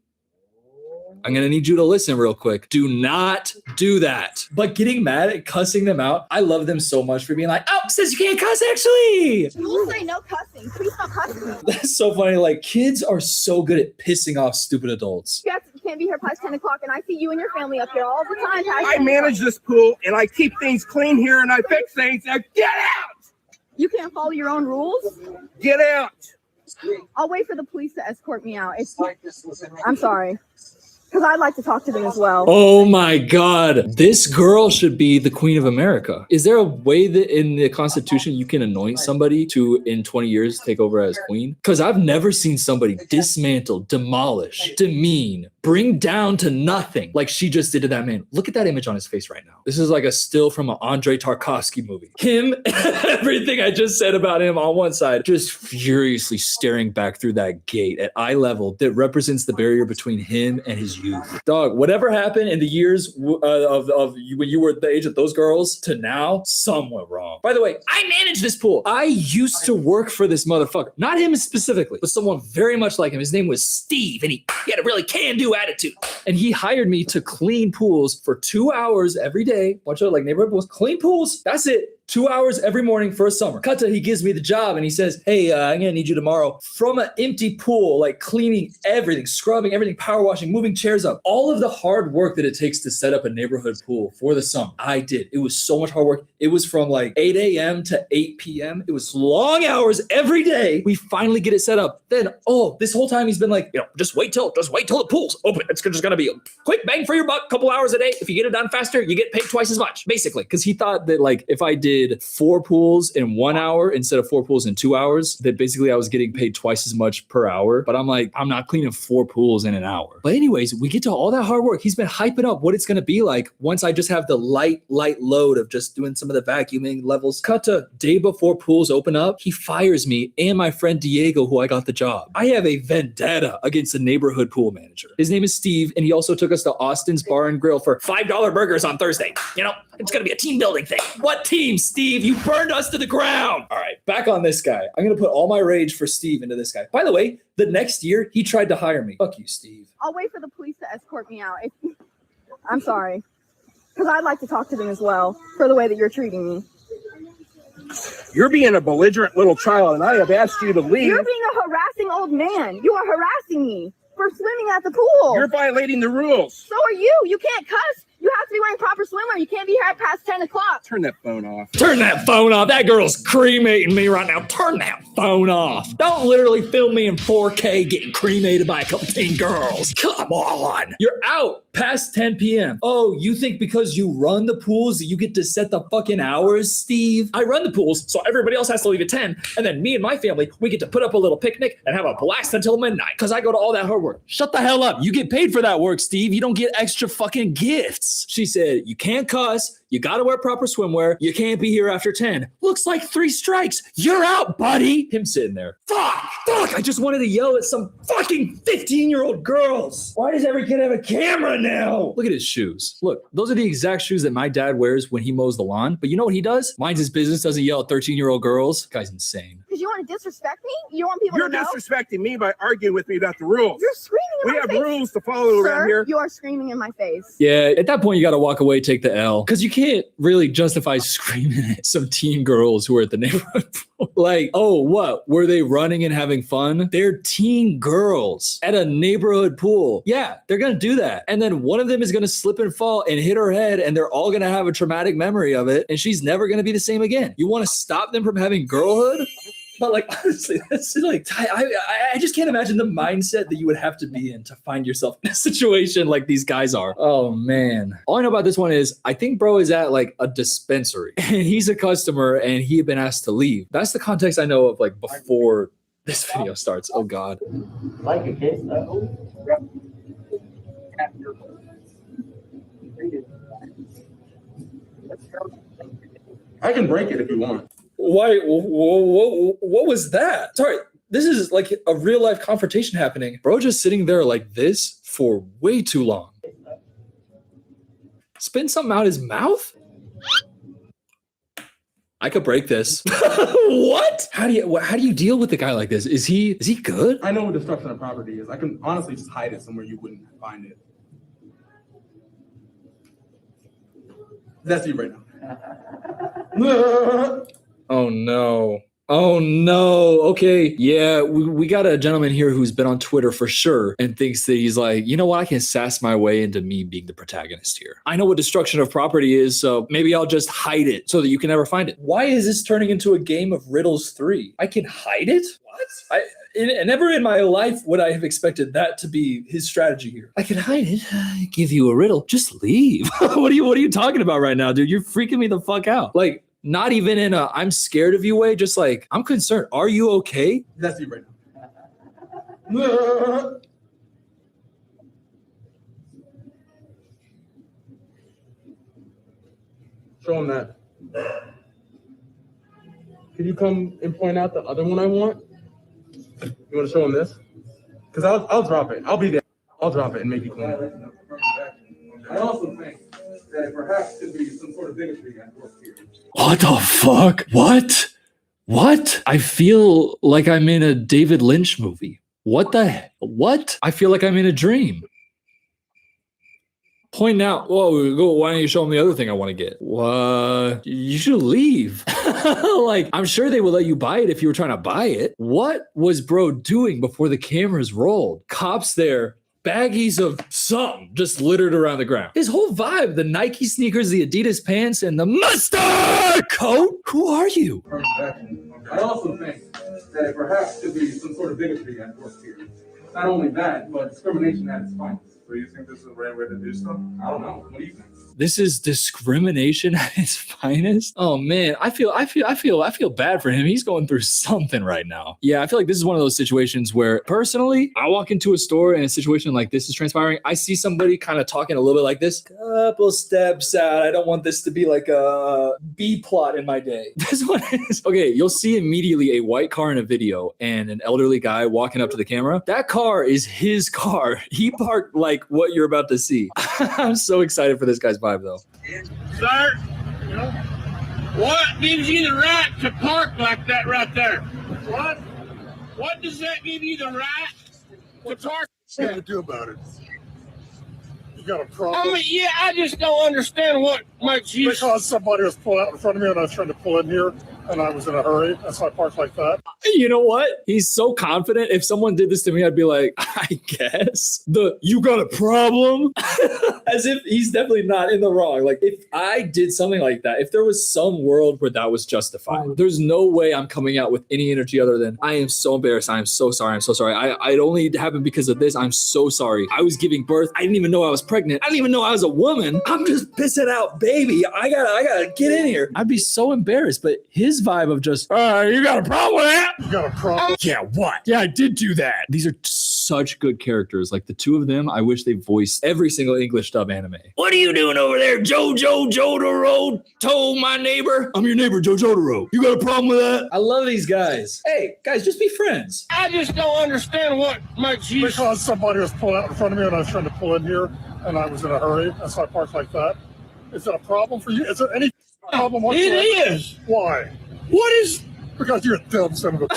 I'm going to need you to listen real quick. Do not do that. But getting mad at cussing them out, I love them so much for being like, oh, says you can't cuss actually. Rules say no cussing. Please stop cussing. That's so funny. Like, kids are so good at pissing off stupid adults. You can't be here past 10 o'clock, and I see you and your family up here all the time. Past I 10 manage o'clock. this pool and I keep things clean here and I fix things. Now get out. You can't follow your own rules. Get out. I'll wait for the police to escort me out. I'm sorry. Because I'd like to talk to them as well. Oh my God. This girl should be the Queen of America. Is there a way that in the Constitution you can anoint somebody to, in 20 years, take over as queen? Because I've never seen somebody dismantle, demolish, demean, bring down to nothing like she just did to that man. Look at that image on his face right now. This is like a still from an Andrei Tarkovsky movie. Him, everything I just said about him on one side, just furiously staring back through that gate at eye level that represents the barrier between him and his youth. Dog, whatever happened in the years of when you were at the age of those girls to now, some went wrong. By the way, I manage this pool. I used to work for this motherfucker. Not him specifically, but someone very much like him. His name was Steve, and he had a really can-do attitude. And he hired me to clean pools for 2 hours every day. Watch out, like neighborhood pools. Clean pools. That's it. 2 hours every morning for a summer. Kata, he gives me the job and he says, hey, I'm gonna need you tomorrow from an empty pool, like cleaning everything, scrubbing everything, power washing, moving chairs up. All of the hard work that it takes to set up a neighborhood pool for the summer, I did. It was so much hard work. It was from like 8 a.m. to 8 p.m. It was long hours every day. We finally get it set up. Then, this whole time he's been like, just wait till the pool's open. It's just gonna be a quick bang for your buck, couple hours a day. If you get it done faster, you get paid twice as much, basically. Because he thought that like if I did 4 pools in 1 hour instead of 4 pools in 2 hours, that basically I was getting paid twice as much per hour. But I'm like, I'm not cleaning 4 pools in an hour. But anyways, we get to all that hard work. He's been hyping up what it's going to be like once I just have the light load of just doing some of the vacuuming levels. Cut to day before pools open up, he fires me and my friend Diego, who I got the job. I have a vendetta against the neighborhood pool manager. His name is Steve, and he also took us to Austin's Bar and Grill for $5 burgers on Thursday. It's going to be a team building thing. What team, Steve? You burned us to the ground. All right, back on this guy. I'm going to put all my rage for Steve into this guy. By the way, the next year, he tried to hire me. Fuck you, Steve. I'll wait for the police to escort me out. I'm sorry. Because I'd like to talk to them as well for the way that you're treating me. You're being a belligerent little child and I have asked you to leave. You're being a harassing old man. You are harassing me for swimming at the pool. You're violating the rules. So are you. You can't cuss. You have to be wearing proper swimwear. You can't be here past 10 o'clock. Turn that phone off. Turn that phone off. That girl's cremating me right now. Turn that phone off. Don't literally film me in 4K getting cremated by a couple teen girls. Come on. You're out past 10 p.m. Oh, you think because you run the pools that you get to set the fucking hours, Steve? I run the pools, so everybody else has to leave at 10. And then me and my family, we get to put up a little picnic and have a blast until midnight because I go to all that hard work. Shut the hell up. You get paid for that work, Steve. You don't get extra fucking gifts. She said, you can't cuss. You got to wear proper swimwear. You can't be here after 10. Looks like 3 strikes. You're out, buddy. Him sitting there. Fuck. I just wanted to yell at some fucking 15-year-old girls. Why does every kid have a camera now? Look at his shoes. Look, those are the exact shoes that my dad wears when he mows the lawn. But you know what he does? Minds his business, doesn't yell at 13-year-old girls. Guy's insane. Because you want to disrespect me? You want people You're to know? disrespecting me by arguing with me about the rules. You're screaming in We my have face. rules to follow around Sir, here. you are screaming in my face. Yeah, at that point, you got to walk away, take the L. Because you can't really justify screaming at some teen girls who are at the neighborhood pool. Like, oh, what? Were they running and having fun? They're teen girls at a neighborhood pool. Yeah, they're going to do that. And then one of them is going to slip and fall and hit her head, and they're all going to have a traumatic memory of it, and she's never going to be the same again. You want to stop them from having girlhood? But like, honestly, that's like, I just can't imagine the mindset that you would have to be in to find yourself in a situation like these guys are. Oh man. All I know about this one is I think bro is at like a dispensary and he's a customer and he had been asked to leave. That's the context I know of like before this video starts. Oh God. Like a case though. I can break it if you want. Why? What was that? Sorry, this is like a real life confrontation happening. Bro just sitting there like this for way too long. Spit something out his mouth? I could break this. What? How do you deal with a guy like this? Is he good? I know what destruction of property is. I can honestly just hide it somewhere you wouldn't find it. That's you right now. Oh no. Oh no. Okay. Yeah, we got a gentleman here who's been on Twitter for sure and thinks that he's like, you know what? I can sass my way into me being the protagonist here. I know what destruction of property is, so maybe I'll just hide it so that you can never find it. Why is this turning into a game of riddles 3? I can hide it? What? Never in my life would I have expected that to be his strategy here. I can hide it. Give you a riddle. Just leave. What are you talking about right now, dude? You're freaking me the fuck out. Like, not even in a I'm scared of you way, just like, I'm concerned. Are you okay? That's you right now. Show him that. Can you come and point out the other one I want? You want to show him this? Because I'll drop it. I'll be there. I'll drop it and make you clean. I also think that perhaps could be some sort of bigotry at work here. What the fuck? What? I feel like I'm in a David Lynch movie. What? I feel like I'm in a dream. Point out, whoa, why don't you show him the other thing I want to get? What? You should leave. Like, I'm sure they would let you buy it if you were trying to buy it. What was bro doing before the cameras rolled? Cops there, baggies of something just littered around the ground. His whole vibe, the Nike sneakers, the Adidas pants, and the mustard coat. Who are you? I also think that it perhaps could be some sort of bigotry at work here. Not only that, but discrimination at its finest. So you think this is the right way to do stuff? I don't know. What do you think? This is discrimination at its finest. Oh man, I feel bad for him. He's going through something right now. Yeah, I feel like this is one of those situations where personally, I walk into a store and a situation like this is transpiring. I see somebody kind of talking a little bit like this. Couple steps out. I don't want this to be like a B plot in my day. This one is okay. You'll see immediately a white car in a video and an elderly guy walking up to the camera. That car is his car. He parked like what you're about to see. I'm so excited for this guy's vibe though. Sir, what gives you the right to park like that right there? What? What does that give you the right to park? What do you do about it? You got a problem? I mean, yeah, I just don't understand what makes you. Because somebody was pulling out in front of me and I was trying to pull in here and I was in a hurry. That's why I parked like that. You know what? He's so confident. If someone did this to me, I'd be like, I guess. You got a problem? As if he's definitely not in the wrong. Like, if I did something like that, if there was some world where that was justified, there's no way I'm coming out with any energy other than, I am so embarrassed. I am so sorry. I'm so sorry. It only happened because of this. I'm so sorry. I was giving birth. I didn't even know I was pregnant. I didn't even know I was a woman. I'm just pissing out, baby. I gotta get in here. I'd be so embarrassed. But his vibe of just, you got a problem with that? You got a problem? Yeah, what? Yeah, I did do that. These are such good characters. Like the two of them, I wish they voiced every single English dub anime. What are you doing over there, Jojo Jotaro? Told my neighbor. I'm your neighbor, Jojo Jotaro. You got a problem with that? I love these guys. Hey, guys, just be friends. I just don't understand what makes you. Because somebody was pulling out in front of me and I was trying to pull in here and I was in a hurry. That's why I parked like that. Is it a problem for you? Is there any problem whatsoever? It is. Why? What is Because you're a dumb son of a.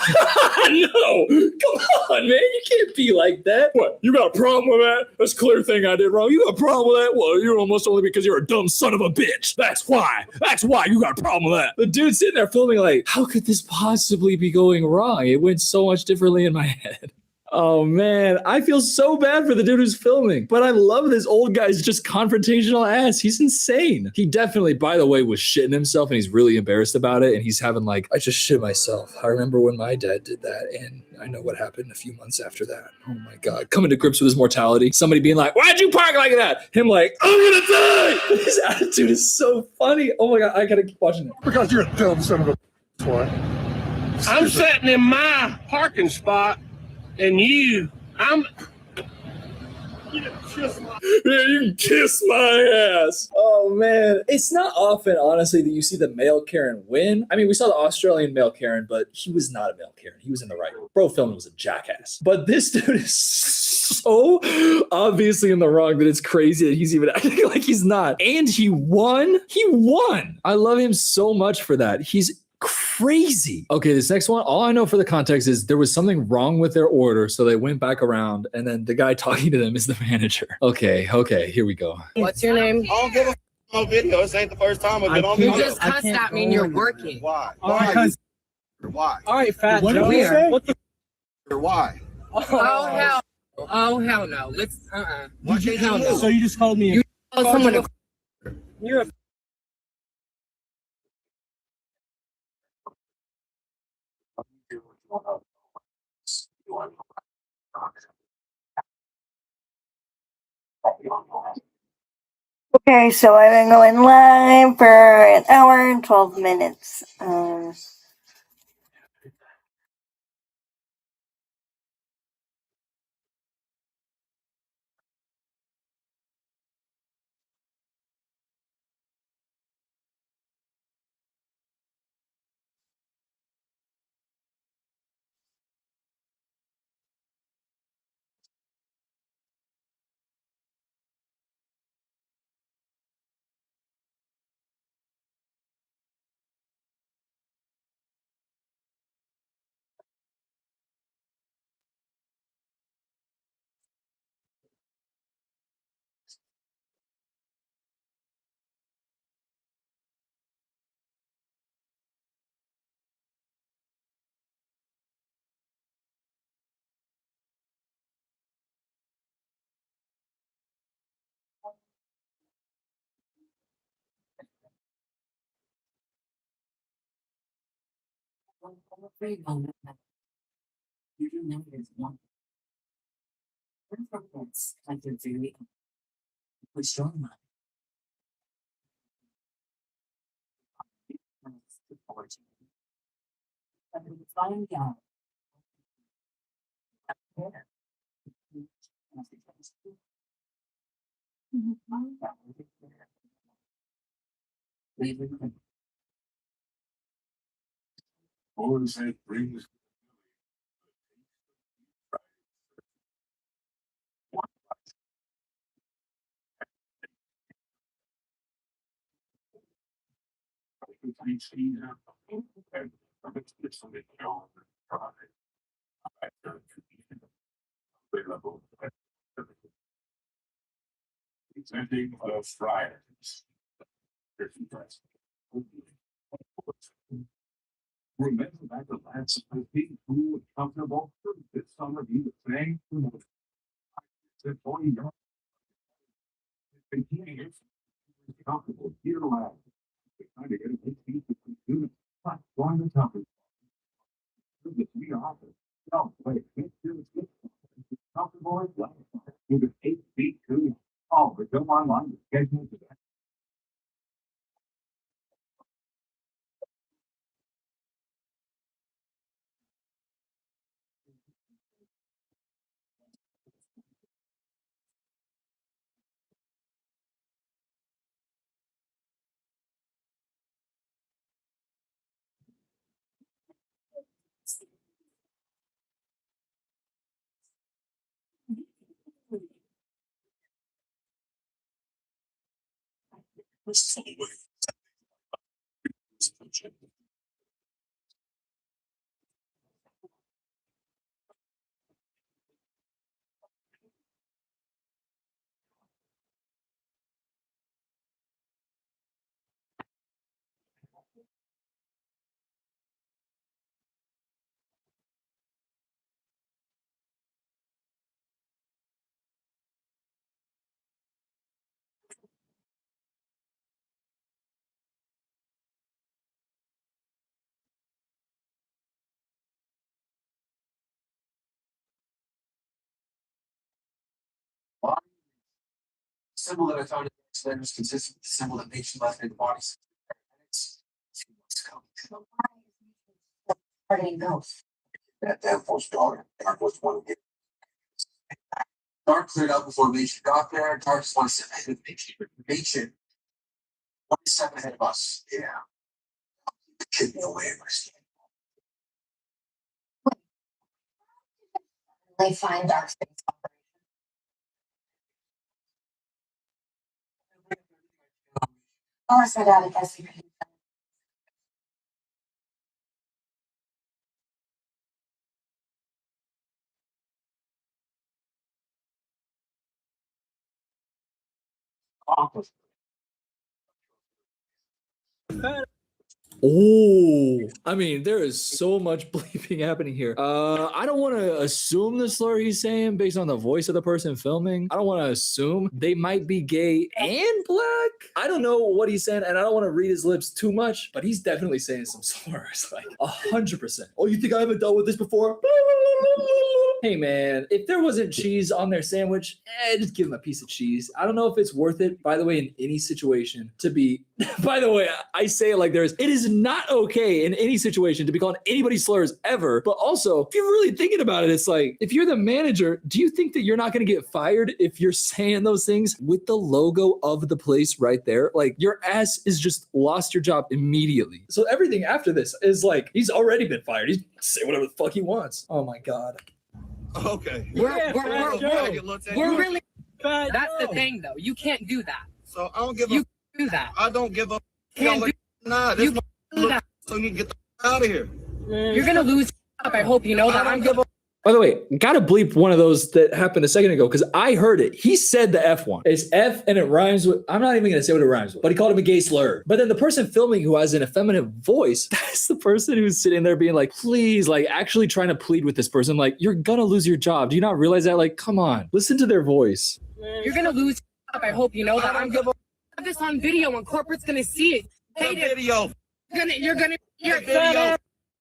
No, come on, man. You can't be like that. What? You got a problem with that? That's a clear thing I did wrong. You got a problem with that? Well, you're almost only because you're a dumb son of a bitch. That's why. That's why you got a problem with that. The dude's sitting there filming like, how could this possibly be going wrong? It went so much differently in my head. Oh man, I feel so bad for the dude who's filming, but I love this old guy's just confrontational ass. He's insane. He definitely, by the way, was shitting himself and he's really embarrassed about it. And he's having like, I just shit myself. I remember when my dad did that and I know what happened a few months after that. Oh my God. Coming to grips with his mortality. Somebody being like, why'd you park like that? Him like, I'm gonna die. His attitude is so funny. Oh my God, I gotta keep watching it. Because you're a dumb son of a. What? I'm sitting in my parking spot, and I'm. Yeah, you can kiss my ass. Oh man, it's not often, honestly, that you see the male Karen win. I mean, we saw the Australian male Karen, but he was not a male Karen. He was in the right. Bro filming was a jackass. But this dude is so obviously in the wrong that it's crazy that he's even acting like he's not. And he won. He won. I love him so much for that. He's crazy. Okay, this next one, all I know for the context is there was something wrong with their order, so they went back around, and then the guy talking to them is the manager. Okay, here we go. What's your name? I don't give a on video. This ain't the first time I've been on You video. just cussed at me and you're working. Why? Why? All right, fat What Joe. did you say? What the? Why? Oh hell. Oh hell no. Let's. What the hell no? So you just called me. You called someone a. You're a. Okay, so I've been going live for an hour and 12 minutes. symbol that I found in the letter is consistent with the symbol that Nietzsche left in the body. That was dark. Dark was one of the Dark cleared up before Nietzsche got there. Dark just want to sit ahead of Nietzsche. Nietzsche, 1 step ahead of us. Yeah. Keep me away from us. They find our space. Oh, I said out of guessing. Oh, I mean, there is so much bleeping happening here. I don't want to assume the slur he's saying based on the voice of the person filming. I don't want to assume they might be gay and black. I don't know what he's saying, and I don't want to read his lips too much, but he's definitely saying some slurs, like 100%. Oh, you think I haven't dealt with this before? Hey man, if there wasn't cheese on their sandwich, just give them a piece of cheese. I don't know if it's worth it, by the way, in any situation to be, by the way, I say it like it is not okay in any situation to be calling anybody slurs ever. But also, if you're really thinking about it, it's like, if you're the manager, do you think that you're not going to get fired if you're saying those things with the logo of the place right there? Like, your ass is just lost your job immediately. So everything after this is like, he's already been fired. He's say whatever the fuck he wants. Oh my God. Okay. We're really. That's the thing, though. You can't do that. So I don't give a. Do that. I don't give a. Can't do, nah, this you do that. So you can get the out of here. You're gonna lose. I hope you know that. I'm give a. By the way, gotta bleep one of those that happened a second ago because I heard it. He said the F one. It's F and it rhymes with, I'm not even gonna say what it rhymes with, but he called him a gay slur. But then the person filming who has an effeminate voice, that's the person who's sitting there being like, please, like actually trying to plead with this person. Like, you're gonna lose your job. Do you not realize that? Like, come on, listen to their voice. You're gonna lose. I hope you know that. I'm gonna have this on video and corporate's gonna see it. Hey, video. You're gonna.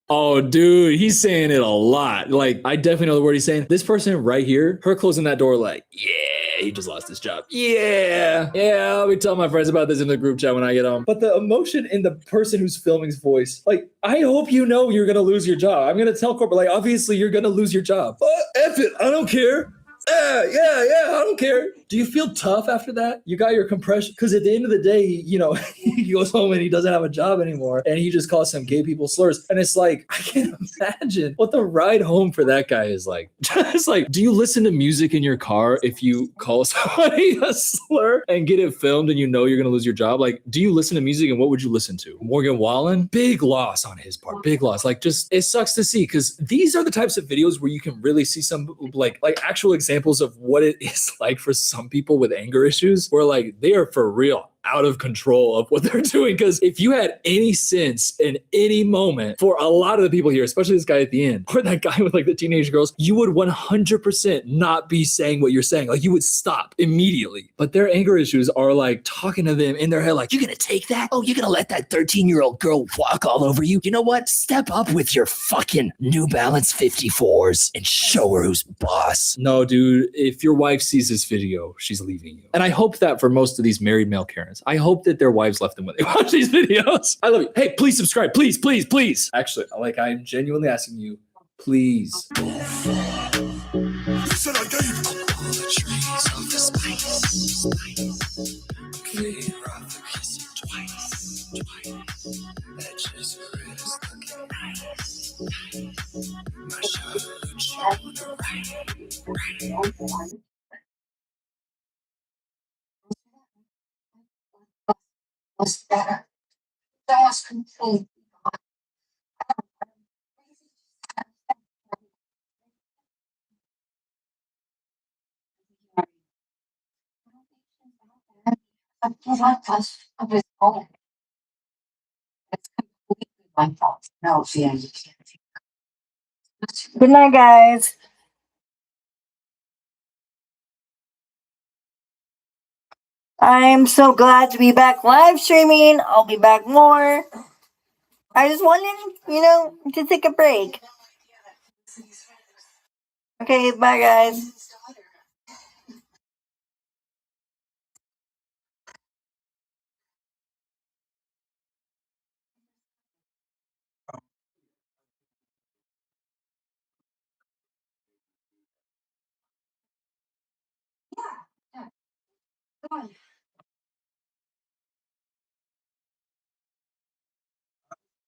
Oh, dude, he's saying it a lot. Like, I definitely know the word he's saying. This person right here, her closing that door like, yeah, he just lost his job. Yeah, I'll be telling my friends about this in the group chat when I get home. But the emotion in the person who's filming's voice, like, I hope you know you're going to lose your job. I'm going to tell corporate, like, obviously you're going to lose your job. F it, I don't care. Yeah, I don't care. Do you feel tough after that? You got your compression? Because at the end of the day, you know, he goes home and he doesn't have a job anymore. And he just calls some gay people slurs. And it's like, I can't imagine what the ride home for that guy is like. It's like, do you listen to music in your car if you call somebody a slur and get it filmed and you know you're going to lose your job? Like, do you listen to music and what would you listen to? Morgan Wallen? Big loss on his part. Big loss. Like, just, it sucks to see because these are the types of videos where you can really see some like actual examples of what it is like for some people with anger issues where like they are for real out of control of what they're doing. Because if you had any sense in any moment for a lot of the people here, especially this guy at the end, or that guy with like the teenage girls, you would 100% not be saying what you're saying. Like you would stop immediately. But their anger issues are like talking to them in their head like, you're going to take that? Oh, you're going to let that 13-year-old girl walk all over you? You know what? Step up with your fucking New Balance 54s and show her who's boss. No, dude, if your wife sees this video, she's leaving you. And I hope that for most of these married male Karens, I hope that their wives left them when they watch these videos. I love you. Hey, please subscribe. Please, please, please. Actually, like I'm genuinely asking you, please. Said I gave all the trees of the spice. Clear off the kissing twice. Edges red is looking nice. My shirt on the right. Was better. That was completely gone. I left us of his own. It's completely my fault. No, yeah, you can't. Good night, guys. I'm so glad to be back live streaming. I'll be back more. I just wanted, to take a break. Okay, bye, guys. Come on.